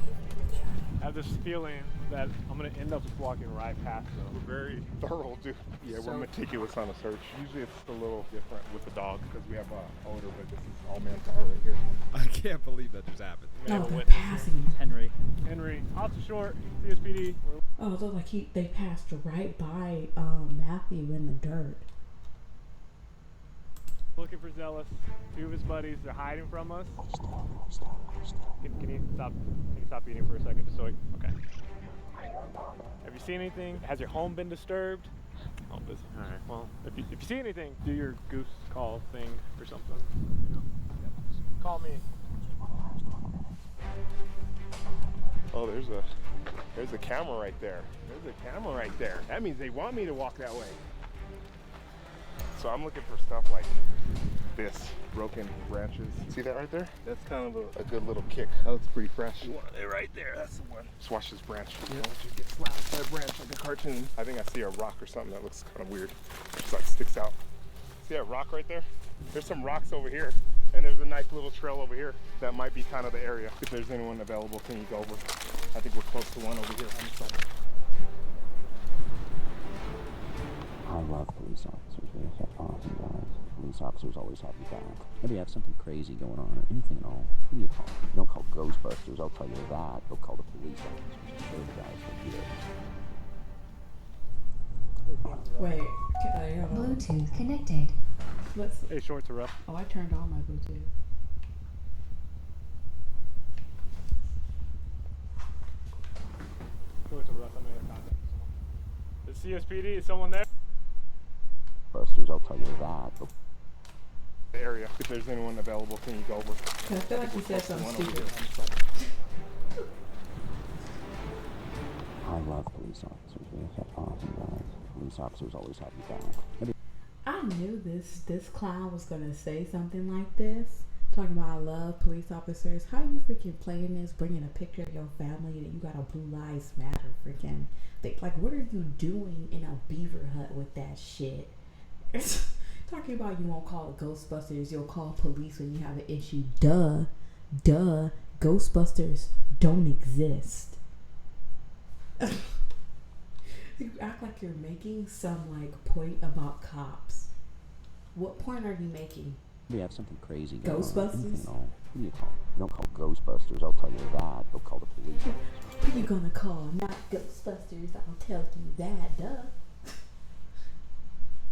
I have this feeling that I'm gonna end up just walking right past them. We're very thorough, dude. Yeah, we're meticulous on a search. Usually it's a little different with the dog because we have odor, but this is all manpower right here. I can't believe that just happened. Oh, they're passing. Henry, Officer Short, CSPD. Oh, it looked like they passed right by Matthew in the dirt. Looking for Zealous. Two of his buddies, they're hiding from us. Can you stop eating for a second, just so okay. Have you seen anything? Has your home been disturbed? Oh, busy. All right. Well, if you see anything, do your goose call thing or something. You know? Yep. Call me. Oh, there's a camera right there. There's a camera right there. That means they want me to walk that way. So I'm looking for stuff like this, broken branches. See that right there? That's kind of a good little kick. That looks pretty fresh. You want it right there. That's the one. Just watch this branch. I want you to get slapped by a branch like a cartoon. I think I see a rock or something that looks kind of weird. Just like sticks out. See that rock right there? There's some rocks over here. And there's a nice little trail over here. That might be kind of the area. If there's anyone available, can you go over? I think we're close to one over here on the side. I love police officers. They're awesome guys. Police officers always have your back. Maybe you have something crazy going on or anything at all. Who do you call? You don't call Ghostbusters, I'll tell you that. They'll call the police officers. They're the guys that do it. Wait, can I have Bluetooth connected. Hey, Short to rough. Oh, I turned on my Bluetooth. Short to rough. I'm gonna have contact with someone. The CSPD, is someone there? Busters, I'll tell you that. The area. If there's anyone available, can you go over? I feel like you said something stupid. I love police officers. They're awesome guys. Police officers always have your back. Maybe I knew this clown was gonna say something like this. Talking about I love police officers. How you freaking playing this? Bringing a picture of your family that you got a Blue Lives Matter freaking thing. Like, what are you doing in a beaver hut with that shit? Talking about you won't call it Ghostbusters, you'll call police when you have an issue. Duh. Ghostbusters don't exist. You act like you're making some like point about cops. What point are you making? we have something crazy going Ghostbusters? on. Anything at all. Who do you call? You don't call Ghostbusters, I'll tell you that. They'll call the police. Who you gonna call? Not Ghostbusters, I'll tell you that, duh.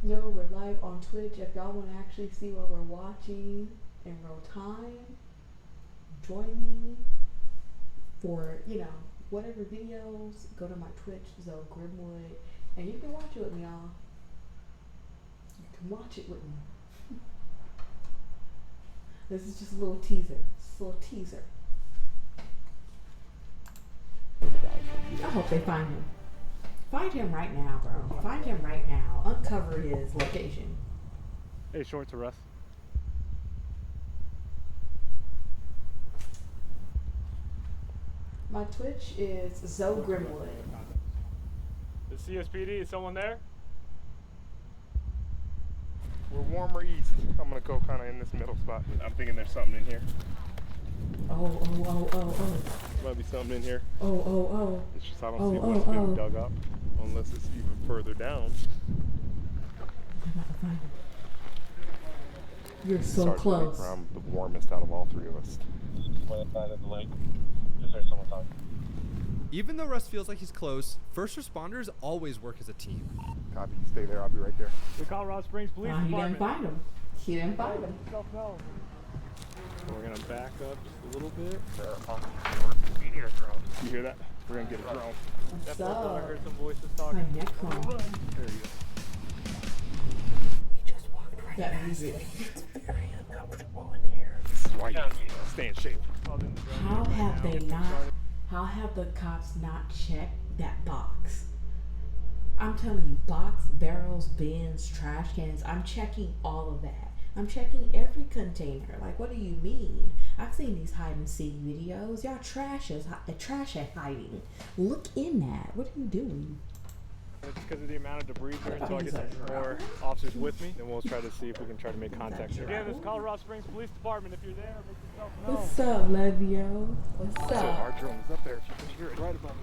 Yo, we're live on Twitch. If y'all want to actually see what we're watching in real time, join me for, you know, whatever videos. Go to my Twitch, Grimmwood, and you can watch it with me, y'all. You can watch it with me. This is just a little teaser. Just a little teaser. I hope they find him. Find him right now, bro. Find him right now. Uncover his location. Hey, short to Russ. My Twitch is Grimmwood. The CSPD, is someone there? We're warmer east. I'm gonna go kind of in this middle spot. I'm thinking there's something in here. Oh. Might be something in here. Oh. It's just I don't see what's getting dug up. Unless it's even further down. I'm about to find him. You're so Sergeant close. I'm the warmest out of all three of us. Side of the lake. Just heard someone talking. Even though Russ feels like he's close, first responders always work as a team. Copy. Stay there. I'll be right there. The Colorado Springs Police He Department. didn't find him. He didn't find him. No. We're gonna back up just a little bit. You hear that? We're gonna get a drone. What's I up? heard some voices talking. My neck crawl. There you go. He just walked right That past music. me. It's very uncomfortable in here. This is why you stay in shape. How have they not? How have the cops not checked that box? I'm telling you, box, barrels, bins, trash cans. I'm checking all of that. I'm checking every container. Like, what do you mean? I've seen these hide and seek videos. Y'all trash at hiding. Look in that. What are you doing? Just because of the amount of debris here, until I get some more officers with me, then we'll try to see if we can try to make contact. Again, this is Colorado Springs Police Department. If you're there, make yourself known. What's up, Levio? What's So up? our drone is up there. If you can hear it right above us.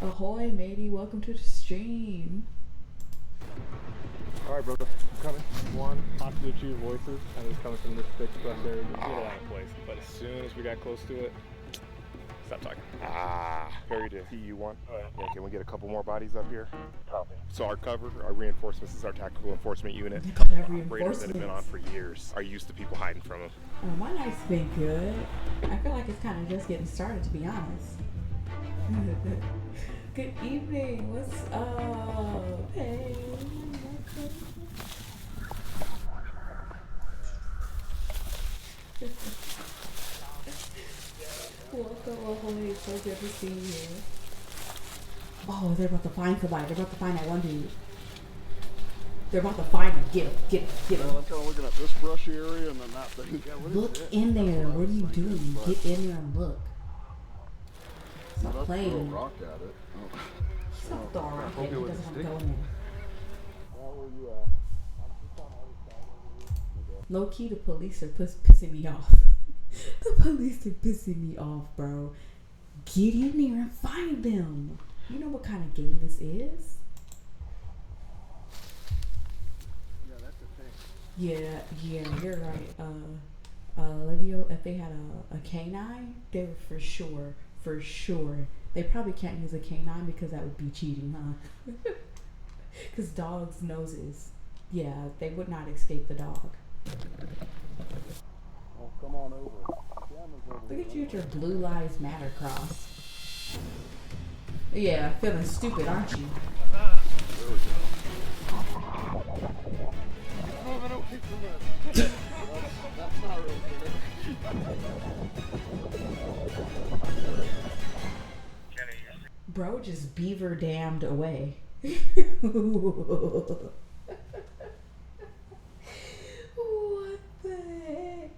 Ahoy, matey. Welcome to the stream. All right, brother. I'm coming. One, possibly two voices. And it's coming from this big express area. You can get a lot of place. But as soon as we got close to it, stop talking. Perry to TU1. Yeah, can we get a couple more bodies up here? Copy. So our cover, our reinforcements is our tactical enforcement unit. Operators that have been on for years are used to people hiding from them. Oh, my night's been good. I feel like it's kind of just getting started, to be honest. Good evening. What's up? Hey. Welcome, Ahoy. So good to see you. Oh, they're about to find somebody. They're about to find that one dude. They're about to find him. Get him. Get him. Get him. I'm kind of looking at this brushy area and then that thing. Yeah, Look in there. What are you doing? Get in there and look. Stop playing. Throw a rock at it. Oh. Stop throwing a rock at it. He doesn't want to go in there. Low key, the police are pissing me off. The police are pissing me off, bro. Get in there and find them. You know what kind of game this is? Yeah, that's the thing. Yeah, you're right. Levio, if they had a canine, they would for sure. They probably can't use a canine because that would be cheating, huh? Because dogs' noses, yeah, they would not escape the dog. Oh, come on over. Look at you with your Blue Lives Matter cross. Yeah, feeling stupid, aren't you? That's not real Bro just beaver damned away. What the heck?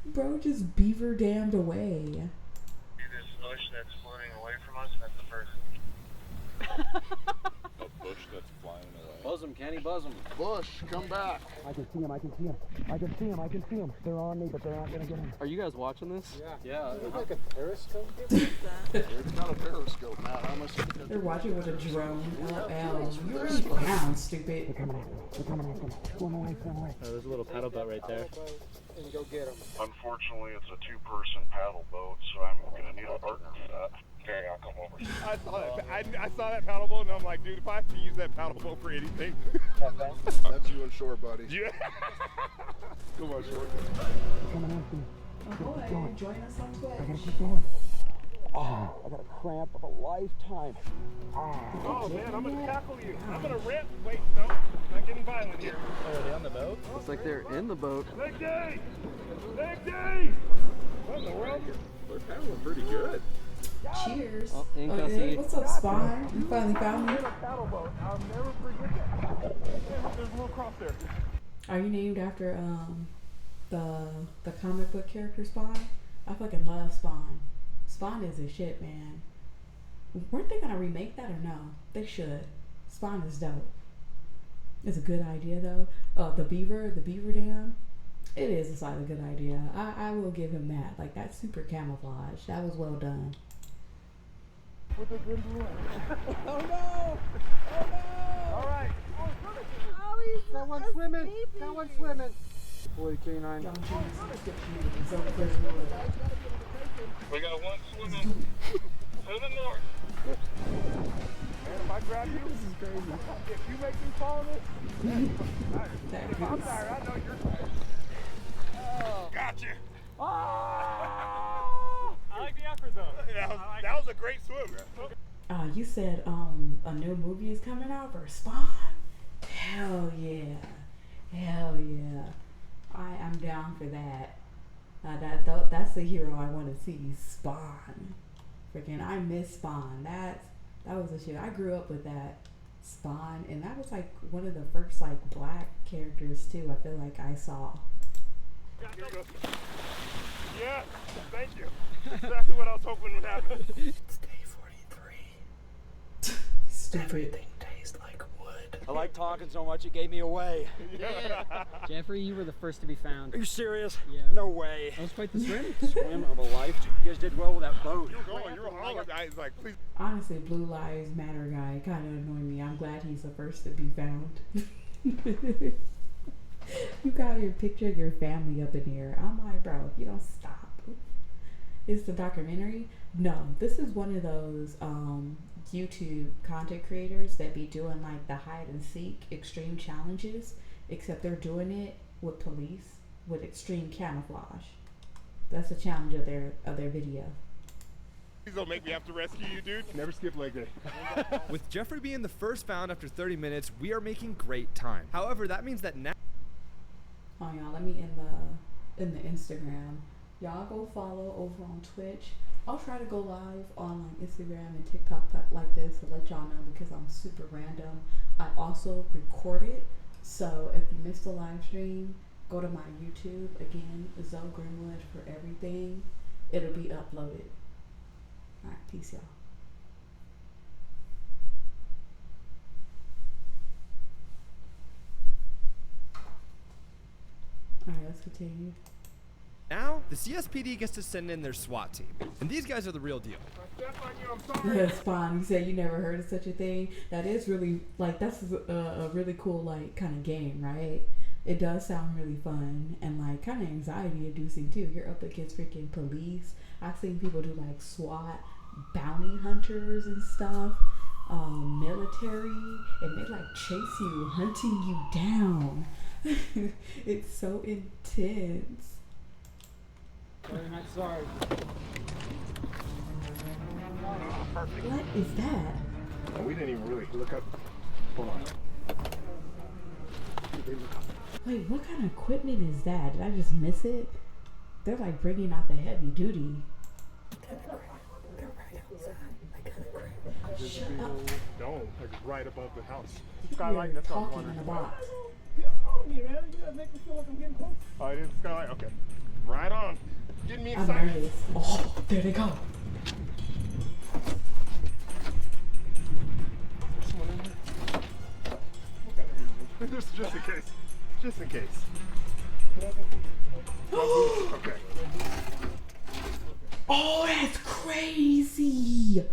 Bro just beaver damned away. See this bush that's floating away from us? That's the first. A bush that's flying away. Buzz him, Kenny, buzz him. Bush, come back. I can see him. They're on me, but they're not gonna get him. Are you guys watching this? Yeah. It's like a periscope. It's not a periscope, Matt. How much? They're watching with a drone. LL. You're really down, stupid. They're coming after me. Swim away. Oh, there's a little paddle boat right there. And go get him. Unfortunately, it's a two-person paddle boat, so I'm gonna need a partner for that. Okay, I'll come over. I saw that paddle boat and I'm like, dude, if I have to use that paddle boat for anything. That's you and Shore, buddy. Yeah. Come on, Shore. Coming after me. Ahoy, join us on Twitch. I gotta keep going. Oh, I got a cramp of a lifetime. Oh man, I'm gonna tackle you. I'm gonna rip. Wait, no, not getting violent here. Oh, are they on the boat? Looks like they're in the boat. Leg day! Leg day! What in the world? They're paddling pretty good. Cheers. Oh, in Oh, custody. hey, what's up, Spine? You finally found me? Paddle boat. I'll never forget that. There's a little cross there. Are you named after the comic book character Spawn? I fucking love Spawn. Spawn is a shit, man. Weren't they gonna remake that or no? They should. Spawn is dope. It's a good idea though. The beaver dam. It is a slightly good idea. I will give him that. Like, that's super camouflage. That was well done. With the good blue. Oh no! All right. That one's swimming. That one's swimming. Boy, K9. We got one swimming to the north. Man, if I grab you, this is crazy. If you make me fall in this, I'm tired. I know you're tired. Oh. Gotcha. I like the effort though. That was a great swim. You said a new movie is coming out for Spawn? Hell yeah. I'm down for that. That's the hero I want to see. Spawn. Freaking, I miss Spawn. That was a shit. I grew up with that. Spawn, and that was like one of the first like black characters too. I feel like I saw. Yeah, thank you. Exactly what I was hoping would happen. It's day 43. Stupid. Everything tastes like wood. I like talking so much it gave me away. Yeah. Jeffrey, you were the first to be found. Are you serious? Yeah. No way. That was quite the swim. Swim of a life. You guys did well with that boat. You were all like, please. Honestly, Blue Lives Matter guy kind of annoyed me. I'm glad he's the first to be found. You got your picture of your family up in here. I'm like, bro, if you don't stop. It's the documentary. No, this is one of those YouTube content creators that be doing like the hide and seek extreme challenges, except they're doing it with police with extreme camouflage. That's the challenge of their video. Please don't make me have to rescue you, dude. Never skip leg day. With Jeffrey being the first found after 30 minutes, we are making great time. However, that means that now. Oh y'all, let me in the Instagram. Y'all go follow over on Twitch. I'll try to go live on like Instagram and TikTok like this to let y'all know because I'm super random. I also record it, so if you missed the live stream, go to my YouTube again, Zoe Grimmwood for everything. It'll be uploaded. Alright, peace y'all. Alright, let's continue. Now, the CSPD gets to send in their SWAT team. And these guys are the real deal. That's fine. You said you never heard of such a thing. That is really, like, that's a really cool, like, kind of game, right? It does sound really fun and, like, kind of anxiety inducing, too. You're up against freaking police. I've seen people do, like, SWAT, bounty hunters and stuff, military, and they, like, chase you, hunting you down. It's so intense. Very nice, sorry. What is that? Oh, we didn't even really look up. Hold on. Wait, what kind of equipment is that? Did I just miss it? They're like bringing out the heavy duty. They're right outside. I got a crib. Shut up. Dome, like right above the house. You're talking in a box. Get on me, man. You gotta make me feel like I'm getting close. Oh, it is skylight? Okay. Right on. Getting me I'm excited. nervous. Oh, there they go. Someone in here? Just in case. Just in case. Okay. Oh, that's crazy.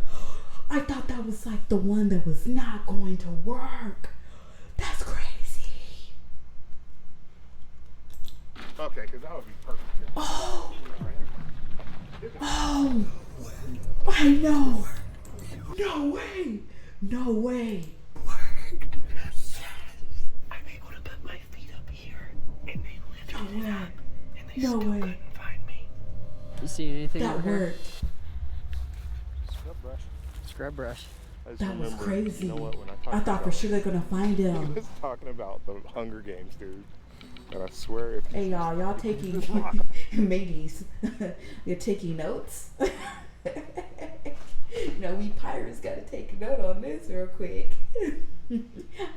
I thought that was like the one that was not going to work. That's crazy. Okay, because that would be perfect. Oh. Oh. I know. No way. No way. I'm able to put my feet up here, and they lifted it up, and they No still way. couldn't find me. You see anything? That over here? worked. Scrub brush. Scrub brush. I just That was remember, crazy. You know what, when I thought for sure they're gonna find I him. was talking about the Hunger Games, dude. And I swear if Hey y'all taking mateys, you're taking notes. No, we pirates gotta take a note on this real quick.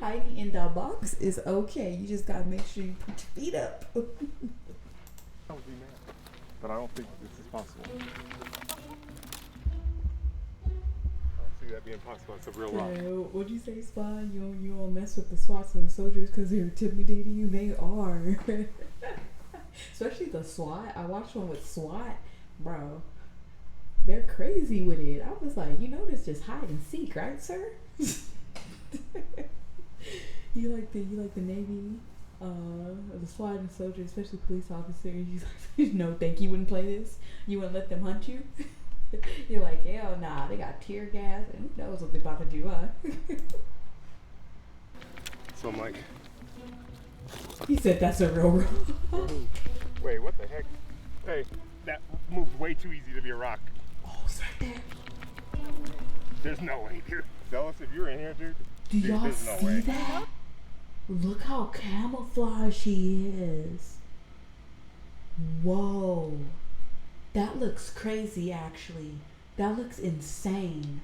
Hiding in the box is okay. You just gotta make sure you put your feet up. I would be mad. But I don't think this is possible. I don't see that being possible. It's a real rock. What'd you say, Spawn? You don't mess with the SWATs and the soldiers because they're intimidating you. They are. Especially the SWAT. I watched one with SWAT, bro. They're crazy with it. I was like, you know, this just hide and seek, right, sir? You like the Navy, the SWAT and soldiers, especially police officers. He's like, no, thank you. Wouldn't play this. You wouldn't let them hunt you. You're like, hell nah. They got tear gas, and who knows what they about to do, huh? So I'm like, He said that's a real rock. wait, what the heck? Hey, that moved way too easy to be a rock. Oh, it's right there. There's no way, dude. Dallas, if you're in here, dude, Do y'all there's no see way. that? Look how camouflaged he is. Whoa. That looks crazy, actually. That looks insane.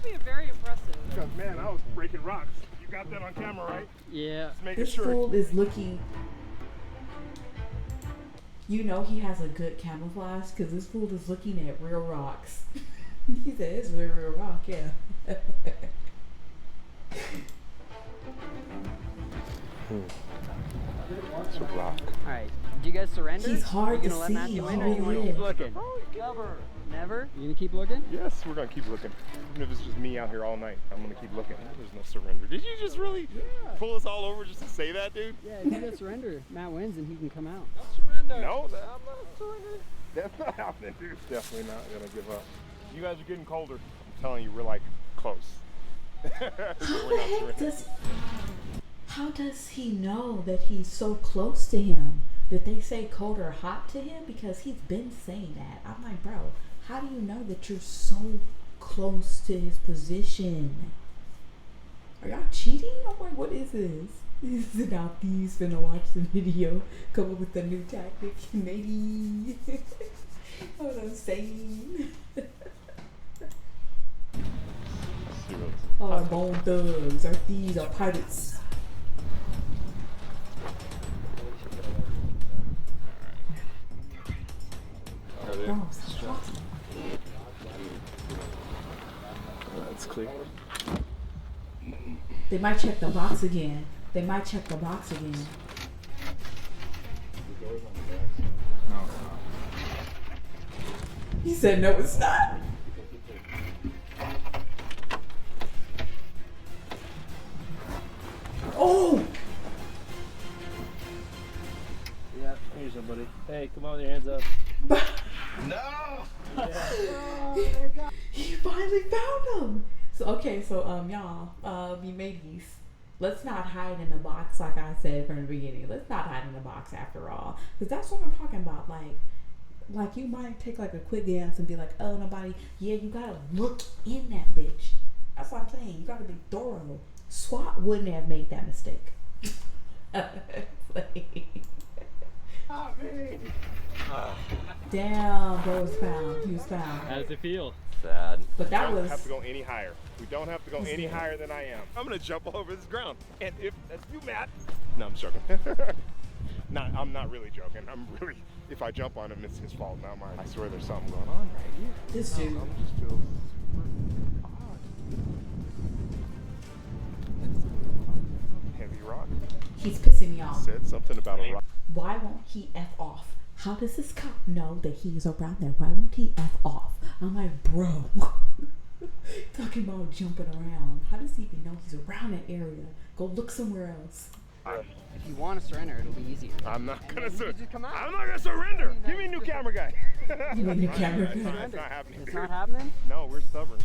Being very impressive. Because, man, I was breaking rocks. You got that on camera, right? Yeah. Just making This sure. fool is looking. You know he has a good camouflage because this fool is looking at real rocks. He said it's a real rock, yeah. It's a rock. Alright, do you guys surrender? He's hard you to gonna let see. Matthew in, or He you really wanna keep is. looking? Never. Never? You gonna keep looking? Yes, we're gonna keep looking. Even if it's just me out here all night, I'm gonna keep looking. There's no surrender. Did you just really pull us all over just to say that, dude? Yeah, if you guys surrender, Matt wins and he can come out. Surrender. No, I'm not surrendering. That's not happening, dude. Definitely not gonna give up. You guys are getting colder. I'm telling you, we're like close. How does he know that he's so close to him? Did they say cold or hot to him? Because he's been saying that. I'm like, bro, how do you know that you're so close to his position? Are y'all cheating? I'm like, what is this? This is now thieves finna watch the video, come up with a new tactic, maybe. What I'm saying. Our bone thugs, our thieves, our pirates. Oh, stop. That's clear. They might check the box again. They might check the box again. No, it's not. He said, no, it's not. Oh! Yeah, here's somebody. Hey, come on with your hands up. No! He finally found him. So okay, so y'all, you mateys, let's not hide in the box like I said from the beginning. Let's not hide in the box after all, because that's what I'm talking about. Like you might take like a quick glance and be like, oh, nobody. Yeah, you gotta look in that bitch. That's what I'm saying. You gotta be thorough. SWAT wouldn't have made that mistake. Damn, bro was found. He was found. How does it feel? Sad. But that we don't was. have to go any higher. We don't have to go any higher than I am. I'm gonna jump all over this ground. And if that's you, Matt. No, I'm joking. I'm not really joking. I'm really. If I jump on him, it's his fault, not mine. I swear there's something going on right here. This dude. I'm just feel super odd. Heavy rock. He's pissing me off. Said something about a rock. Why won't he F off? How does this cop know that he's around there? Why won't he F off? I'm like, bro. Talking about jumping around. How does he even know he's around that area? Go look somewhere else. If you want to surrender, it'll be easier. I'm not gonna surrender. Come out. I'm not gonna surrender. Give me a new camera guy. Give me a new camera guy. It's not happening. It's not happening? No, we're stubborn.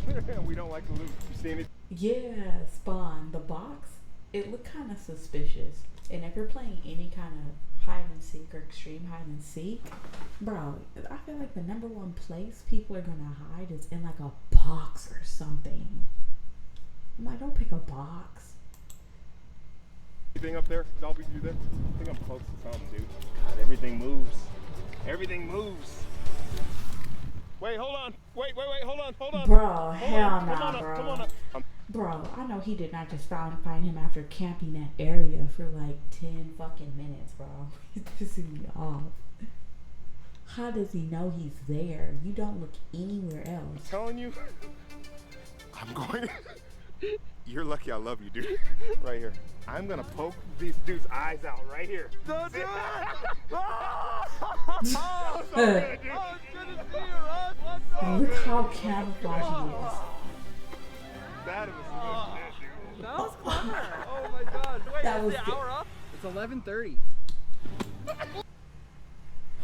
We don't like to lose. You seen it? Yeah, Spawn, the box, it looked kind of suspicious. And if you're playing any kind of hide and seek or extreme hide and seek, bro, I feel like the number one place people are gonna hide is in like a box or something. I'm like, don't pick a box. Anything up there? Dolby through there? I think I'm close to something, dude. God, everything moves. Everything moves. Wait, hold on. Wait, hold on. Bro, hell nah, bro. Come on up. Bro, I know he did not just find him after camping that area for like 10 fucking minutes, bro. He's pissing me off. How does he know he's there? You don't look anywhere else. I'm telling you, I'm going. You're lucky I love you, dude. Right here. I'm gonna poke these dude's eyes out right here. Don't do it! Oh, so good, dude. Oh, it's good to see you, Russ. What's up? Look how camouflaged he is. That was good shit, dude. That was clever. Oh my god. Wait, That is was the good. hour up? It's 11:30.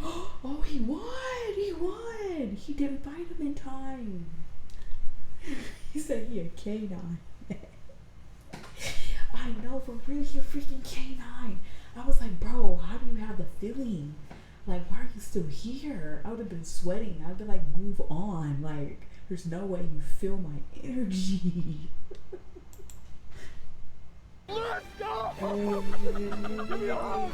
Oh, he won! He won! He didn't fight him in time. He said he a canine. I know, for real, he a freaking canine. I was like, bro, how do you have the feeling? Like, why are you still here? I would have been sweating. I'd be like, move on. Like, there's no way you feel my energy. Let's go! Give me a hug!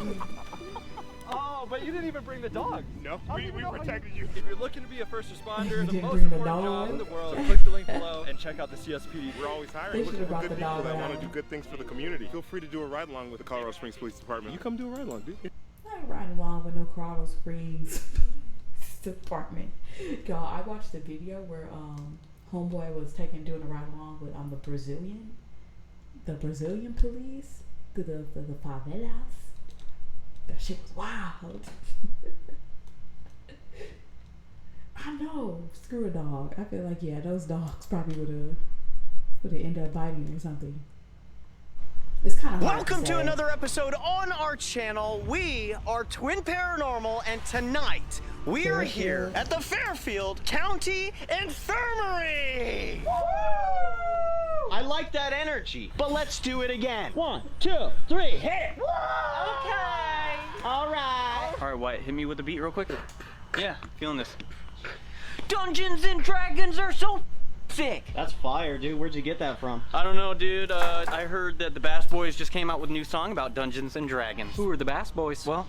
Oh but you didn't even bring the dog. No, we protected you. If you're looking to be a first responder, the didn't most bring the important dog? job in the world, click the link below and check out the CSPD. We're always hiring. They Looking should've for brought good the people dog that want out. to do good things for the community. Feel free to do a ride along with the Colorado Springs Police Department. You come do a ride along, dude. I ain't riding along with no Colorado Springs department. Y'all, I watched the video where homeboy was doing a ride along with the Brazilian police through the favelas. That shit was wild. I know. Screw a dog. I feel like those dogs probably would have ended up biting or something. It's kind of Welcome to another episode on our channel. We are Twin Paranormal, and tonight we are here at the Fairfield County Infirmary. Woo! I like that energy, but let's do it again. 1, 2, 3, hit! Woo! Okay. All right. All right, Wyatt, hit me with the beat real quick. Yeah, feeling this. Dungeons and Dragons are so sick. That's fire, dude. Where'd you get that from? I don't know, dude. I heard that the Bass Boys just came out with a new song about Dungeons and Dragons. Who are the Bass Boys? Well,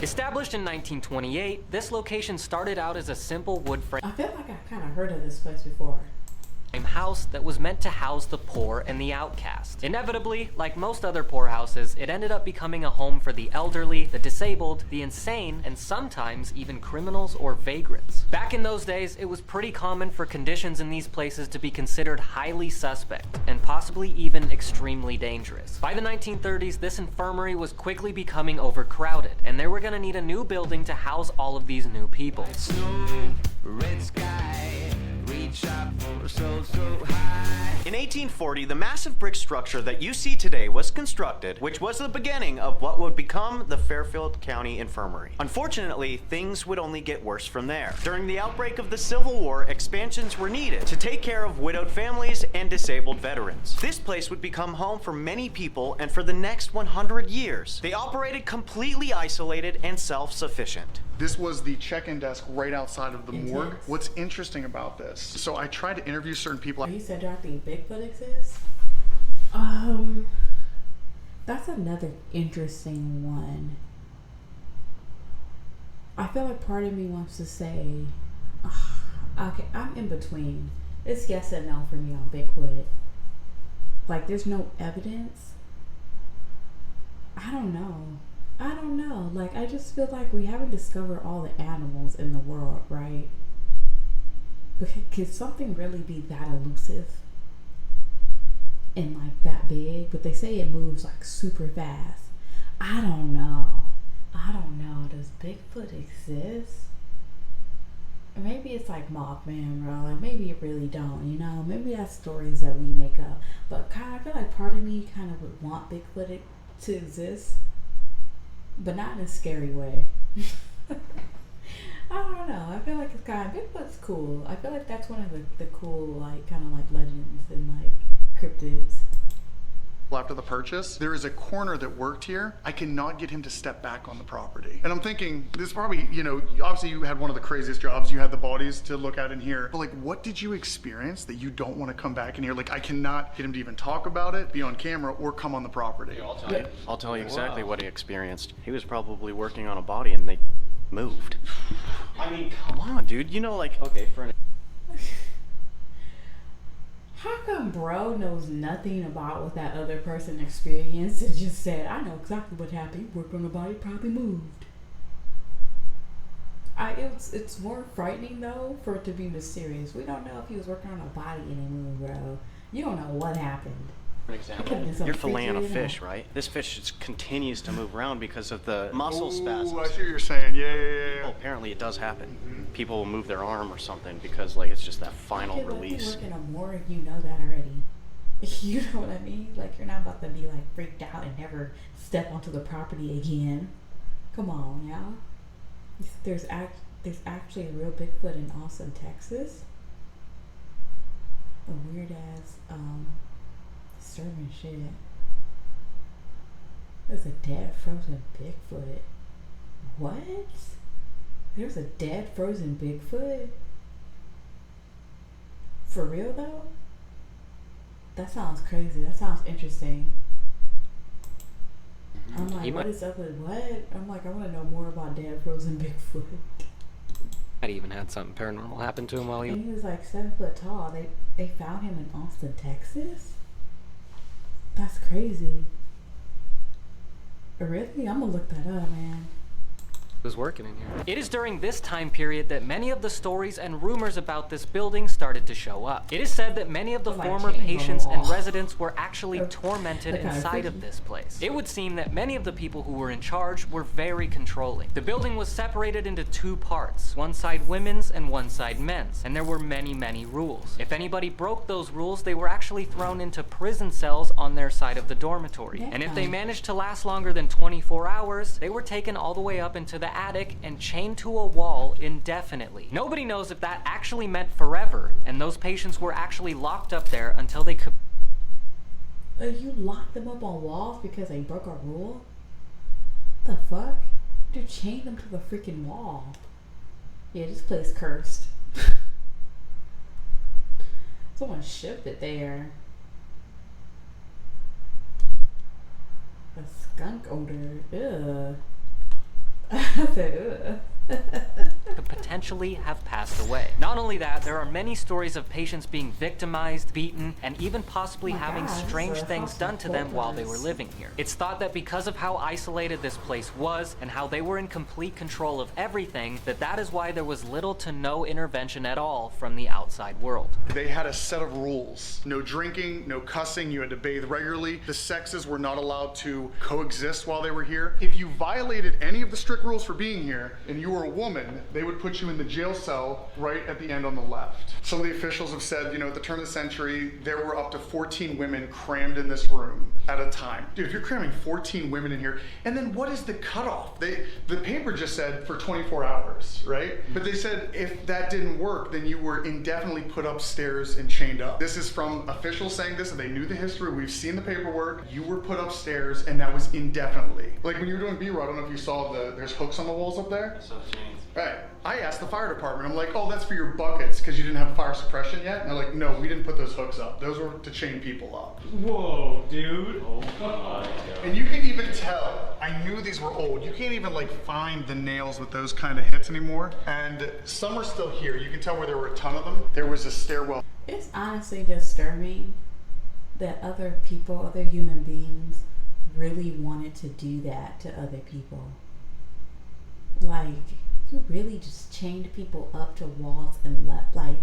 Established in 1928, this location started out as a simple wood frame I feel like I've kind of heard of this place before. house that was meant to house the poor and the outcast. Inevitably, like most other poorhouses, it ended up becoming a home for the elderly, the disabled, the insane, and sometimes even criminals or vagrants. Back in those days, it was pretty common for conditions in these places to be considered highly suspect, and possibly even extremely dangerous. By the 1930s, this infirmary was quickly becoming overcrowded, and they were gonna need a new building to house all of these new people. Red sky, reach up for so high. In 1840, the massive brick structure that you see today was constructed, which was the beginning of what would become the Fairfield County Infirmary. Unfortunately, things would only get worse from there. During the outbreak of the Civil War, expansions were needed to take care of widowed families and disabled veterans. This place would become home for many people, and for the next 100 years, they operated completely isolated and self-sufficient. This was the check-in desk right outside of the morgue. What's interesting about this, so I tried to interview certain people. You said, do I think Bigfoot exists? That's another interesting one. I feel like part of me wants to say, okay, I'm in between. It's yes and no for me on Bigfoot. Like, there's no evidence. I don't know. Like, I just feel like we haven't discovered all the animals in the world, right? But could something really be that elusive and like that big? But they say it moves like super fast. I don't know. Does Bigfoot exist? Or maybe it's like Mothman, bro. Like, maybe it really don't, you know? Maybe that's stories that we make up. But I feel like part of me kind of would want Bigfoot to exist, but not in a scary way. I don't know. I feel like it's Bigfoot's cool. I feel like that's one of the cool, like, kind of like legends and like cryptids. After the purchase, there is a corner that worked here. I cannot get him to step back on the property. And I'm thinking, this is probably, you know, obviously you had one of the craziest jobs. You had the bodies to look at in here. But like, what did you experience that you don't want to come back in here? Like, I cannot get him to even talk about it, be on camera, or come on the property. I'll tell you exactly what he experienced. He was probably working on a body and they moved. I mean, come on, dude. You know, like, okay, for an... How come bro knows nothing about what that other person experienced and just said, I know exactly what happened. He worked on a body, probably moved. It's more frightening though for it to be mysterious. We don't know if he was working on a body and he moved, bro. You don't know what happened. For example, you're filleting a fish, right? This fish just continues to move around because of the muscle spasms. I see what you're saying. Yeah. Well, apparently it does happen. People will move their arm or something because, like, it's just that final release. If you work in a morgue, you know that already. You know what I mean? Like, you're not about to be like freaked out and never step onto the property again. Come on, y'all. There's actually a real Bigfoot in Austin, Texas. A weird ass disturbing shit. There's a dead frozen Bigfoot. What? There's a dead frozen Bigfoot? For real though? That sounds crazy. That sounds interesting. I'm like, what is up with what? I'm like, I want to know more about Dead Frozen Bigfoot. I'd even had something paranormal happen to him while And he was like 7 foot tall. They found him in Austin, Texas? That's crazy. Really? I'm gonna look that up, man. was working in here. It is during this time period that many of the stories and rumors about this building started to show up. It is said that many of the former patients and residents were actually tormented inside of this place. It would seem that many of the people who were in charge were very controlling. The building was separated into 2 parts, one side women's and one side men's, and there were many rules. If anybody broke those rules, they were actually thrown into prison cells on their side of the dormitory. And if they managed to last longer than 24 hours, they were taken all the way up into the attic and chained to a wall indefinitely. Nobody knows if that actually meant forever, and those patients were actually locked up there until they could. You locked them up on walls because they broke a rule? The fuck? You chained them to the freaking wall. Yeah, this place cursed. Someone shipped it there. A skunk odor. Ugh. I said, ugh. Could potentially have passed away. Not only that, there are many stories of patients being victimized, beaten, and even possibly having strange things done to them while they were living here. It's thought that because of how isolated this place was and how they were in complete control of everything, that is why there was little to no intervention at all from the outside world. They had a set of rules. No drinking, no cussing, you had to bathe regularly. The sexes were not allowed to coexist while they were here. If you violated any of the strict rules for being here and you were a woman, they would put you in the jail cell right at the end on the left. Some of the officials have said, you know, at the turn of the century, there were up to 14 women crammed in this room at a time. Dude, if you're cramming 14 women in here, and then what is the cutoff? The paper just said for 24 hours, right? But they said if that didn't work, then you were indefinitely put upstairs and chained up. This is from officials saying this, and they knew the history. We've seen the paperwork. You were put upstairs, and that was indefinitely. Like when you were doing B-roll, I don't know if you saw there's hooks on the walls up there. Right. I asked the fire department, I'm like, oh, that's for your buckets because you didn't have fire suppression yet? And they're like, no, we didn't put those hooks up. Those were to chain people up. Whoa, dude. Oh my God. And you can even tell, I knew these were old. You can't even like find the nails with those kind of hits anymore. And some are still here. You can tell where there were a ton of them. There was a stairwell. It's honestly disturbing that other people, other human beings, really wanted to do that to other people. Like, you really just chained people up to walls and left, like,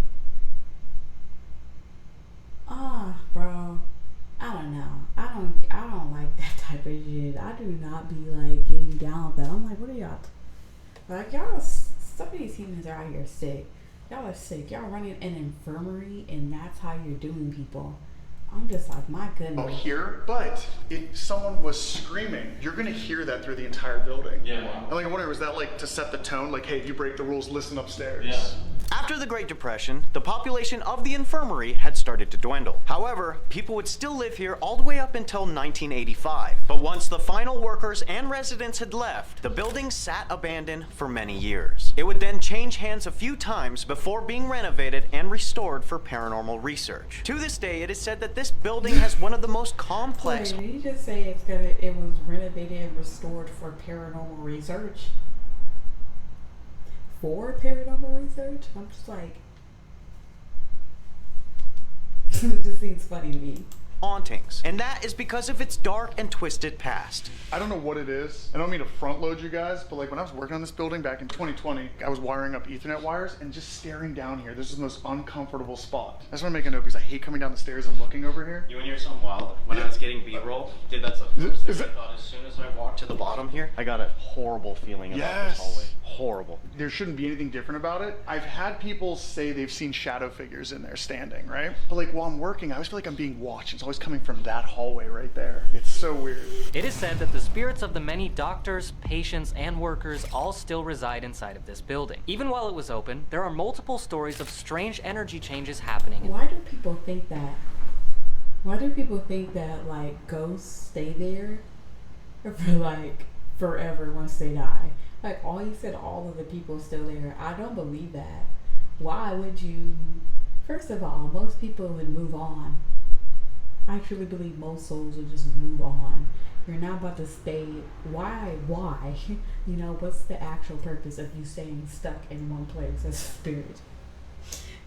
bro, I don't know. I don't like that type of shit. I do not be like getting down with that. I'm like, what are y'all? Like, y'all, some of these humans are out here sick. Y'all are sick. Y'all running an infirmary, and that's how you're doing people. I'm just like, my goodness. Oh, here, but if someone was screaming, you're gonna hear that through the entire building. Yeah. And like, I wonder, was that like to set the tone? Like, hey, if you break the rules, listen upstairs. Yeah. After the Great Depression, the population of the infirmary had started to dwindle. However, people would still live here all the way up until 1985. But once the final workers and residents had left, the building sat abandoned for many years. It would then change hands a few times before being renovated and restored for paranormal research. To this day, it is said that this building has one of the most complex... Wait, did you just say it was renovated and restored for paranormal research? For paranormal research? I'm just like, it just seems funny to me. Hauntings, and that is because of its dark and twisted past. I don't know what it is. I don't mean to front load you guys, but like when I was working on this building back in 2020, I was wiring up Ethernet wires and just staring down here. This is the most uncomfortable spot. I just want to make a note because I hate coming down the stairs and looking over here. You want to hear something wild? When I was getting B-roll, dude, that's the first thing I thought as soon as I walked to the bottom here. I got a horrible feeling about this hallway. Horrible. There shouldn't be anything different about it. I've had people say they've seen shadow figures in there standing, right? But like while I'm working, I always feel like I'm being watched. It's always coming from that hallway right there. It's so weird. It is said that the spirits of the many doctors, patients, and workers all still reside inside of this building. Even while it was open, there are multiple stories of strange energy changes happening. Why do people think that? Why do people think that like ghosts stay there for like forever once they die? Like, you said all of the people still there. I don't believe that. Why would you? First of all, most people would move on. I truly believe most souls will just move on. You're not about to stay. Why? You know, what's the actual purpose of you staying stuck in one place as a spirit?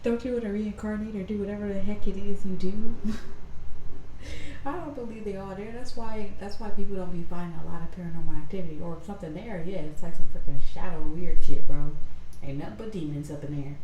Don't you want to reincarnate or do whatever the heck it is you do? I don't believe they are there. That's why people don't be finding a lot of paranormal activity. Or if something there, yeah, it's like some freaking shadow weird shit, bro. Ain't nothing but demons up in there.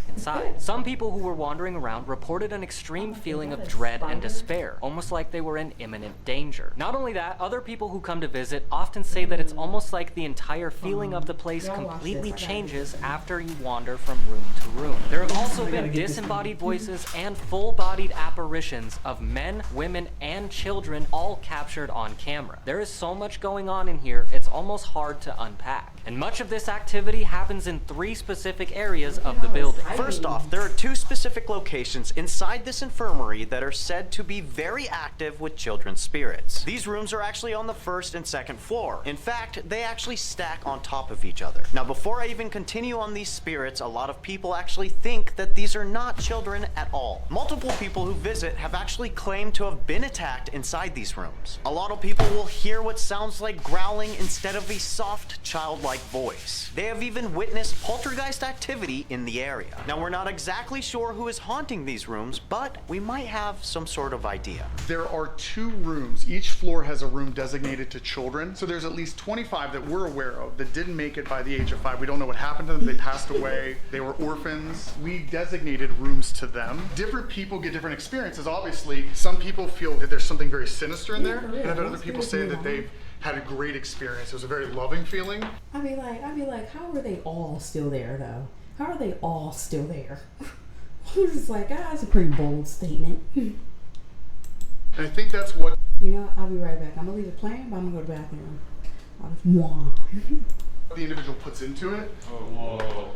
Inside. Some people who were wandering around reported an extreme feeling of dread and despair, almost like they were in imminent danger. Not only that, other people who come to visit often say that it's almost like the entire feeling of the place completely changes after you wander from room to room. There have also been disembodied voices and full-bodied apparitions of men, women, and children all captured on camera. There is so much going on in here, it's almost hard to unpack. And much of this activity happens in 3 specific areas of the building. First off, there are 2 specific locations inside this infirmary that are said to be very active with children's spirits. These rooms are actually on the 1st and 2nd floor. In fact, they actually stack on top of each other. Now, before I even continue on these spirits, a lot of people actually think that these are not children at all. Multiple people who visit have actually claimed to have been attacked inside these rooms. A lot of people will hear what sounds like growling instead of a soft, childlike voice. They have even witnessed poltergeist activity in the area. Now, we're not exactly sure who is haunting these rooms, but we might have some sort of idea. There are 2 rooms. Each floor has a room designated to children. So there's at least 25 that we're aware of that didn't make it by the age of 5. We don't know what happened to them. They passed away. They were orphans. We designated rooms to them. Different people get different experiences. Obviously, some people feel that there's something very sinister in there, and I've had other people say that they've had a great experience. It was a very loving feeling. I'd be like, how are they all still there though? How are they all still there? I was just like, that's a pretty bold statement. And I think that's what... You know, I'll be right back. I'm gonna leave it playing, but I'm gonna go to the bathroom. The individual puts into it. Oh, whoa.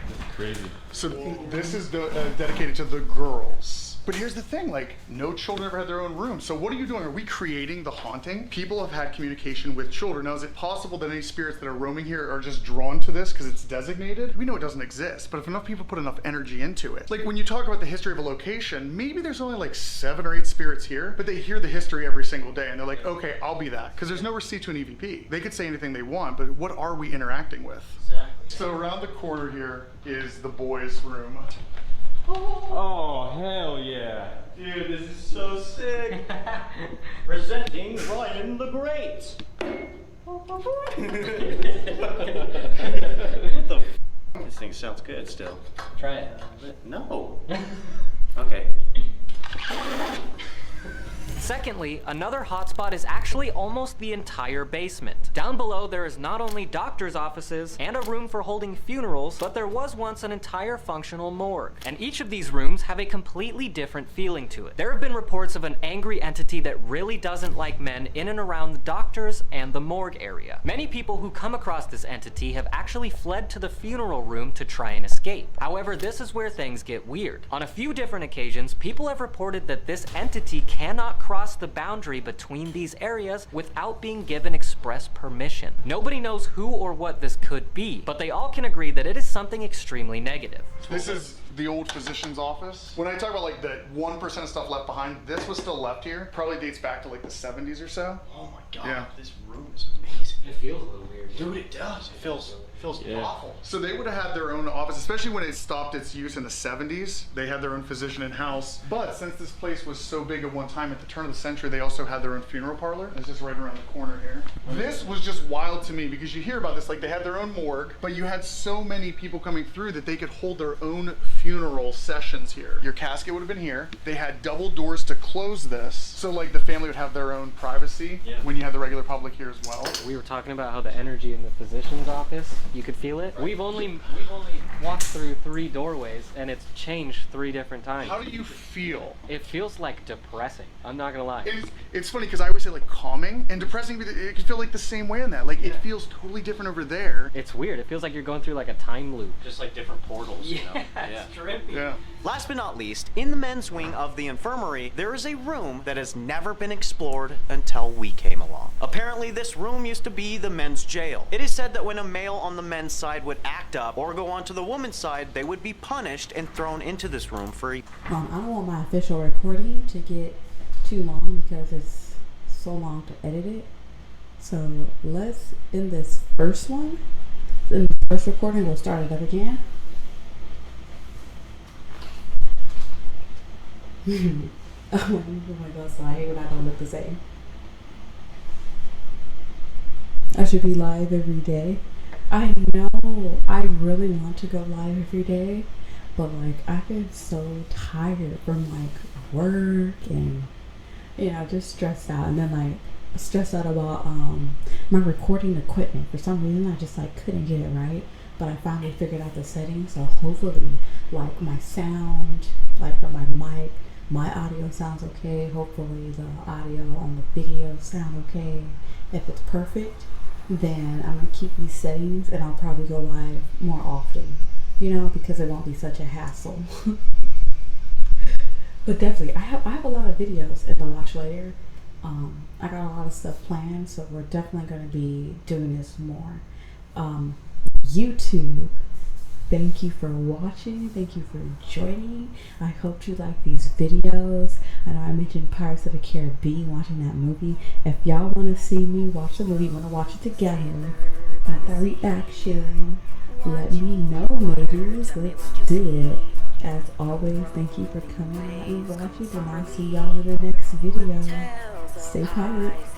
That's crazy. So this is dedicated to the girls. But here's the thing, like, no children ever had their own room. So what are you doing? Are we creating the haunting? People have had communication with children. Now, is it possible that any spirits that are roaming here are just drawn to this because it's designated? We know it doesn't exist, but if enough people put enough energy into it. Like, when you talk about the history of a location, maybe there's only like 7 or 8 spirits here, but they hear the history every single day, and they're like, okay, I'll be that. Because there's no receipt to an EVP. They could say anything they want, but what are we interacting with? Exactly. So around the corner here is the boys' room. Oh, hell yeah. Dude, this is so sick. Presenting Ryan the Great. What the f? This thing sounds good still. Try it. No. Okay. Secondly, another hotspot is actually almost the entire basement. Down below, there is not only doctor's offices and a room for holding funerals, but there was once an entire functional morgue. And each of these rooms have a completely different feeling to it. There have been reports of an angry entity that really doesn't like men in and around the doctor's and the morgue area. Many people who come across this entity have actually fled to the funeral room to try and escape. However, this is where things get weird. On a few different occasions, people have reported that this entity cannot cross the boundary between these areas without being given express permission. Nobody knows who or what this could be, but they all can agree that it is something extremely negative. This is the old physician's office. When I talk about like the 1% of stuff left behind, this was still left here. Probably dates back to like the 70s or so. Oh my god, yeah. This room is amazing. It feels a little weird. Dude, it does. It feels awful. So they would have had their own office, especially when it stopped its use in the 70s. They had their own physician in-house. But since this place was so big at one time, at the turn of the century, they also had their own funeral parlor. It's just right around the corner here. This was just wild to me because you hear about this, like they had their own morgue, but you had so many people coming through that they could hold their own funeral sessions here. Your casket would have been here. They had double doors to close this. So like the family would have their own privacy when you had the regular public here as well. We were talking about how the energy in the physician's office, you could feel it. We've only walked through 3 doorways and it's changed 3 different times. How do you feel? It feels like depressing. I'm not gonna lie. It's funny because I always say like calming and depressing, but it can feel like the same way in that. Like it feels totally different over there. It's weird. It feels like you're going through like a time loop. Just like different portals, you know? It's are empty. Yeah. Last but not least, in the men's wing of the infirmary, there is a room that has never been explored until we came along. Apparently, this room used to be the men's jail. It is said that when a male on the men's side would act up or go on to the woman's side, they would be punished and thrown into this room for a... I don't want my official recording to get too long because it's so long to edit it. So let's, in this first one, in the first recording, we'll start it up again. Oh my god, so I hate when I don't look the same. I should be live every day. I know I really want to go live every day, but like I've been so tired from like work and just stressed out, and then like stressed out about my recording equipment. For some reason I just like couldn't get it right, but I finally figured out the settings, so hopefully like my sound, like for my mic, my audio sounds okay. Hopefully the audio on the video sound okay. If it's perfect, then I'm gonna keep these settings and I'll probably go live more often, because it won't be such a hassle. But definitely, I have a lot of videos in the watch later. I got a lot of stuff planned, so we're definitely going to be doing this more. YouTube, thank you for watching. Thank you for joining. I hope you like these videos. I know I mentioned Pirates of the Caribbean, watching that movie. If y'all want to see me watch the movie, want to watch it together, want the reaction, let me know, ladies. Let's do it. As always, thank you for coming out and watching, and I'll see y'all in the next video. Stay pirate.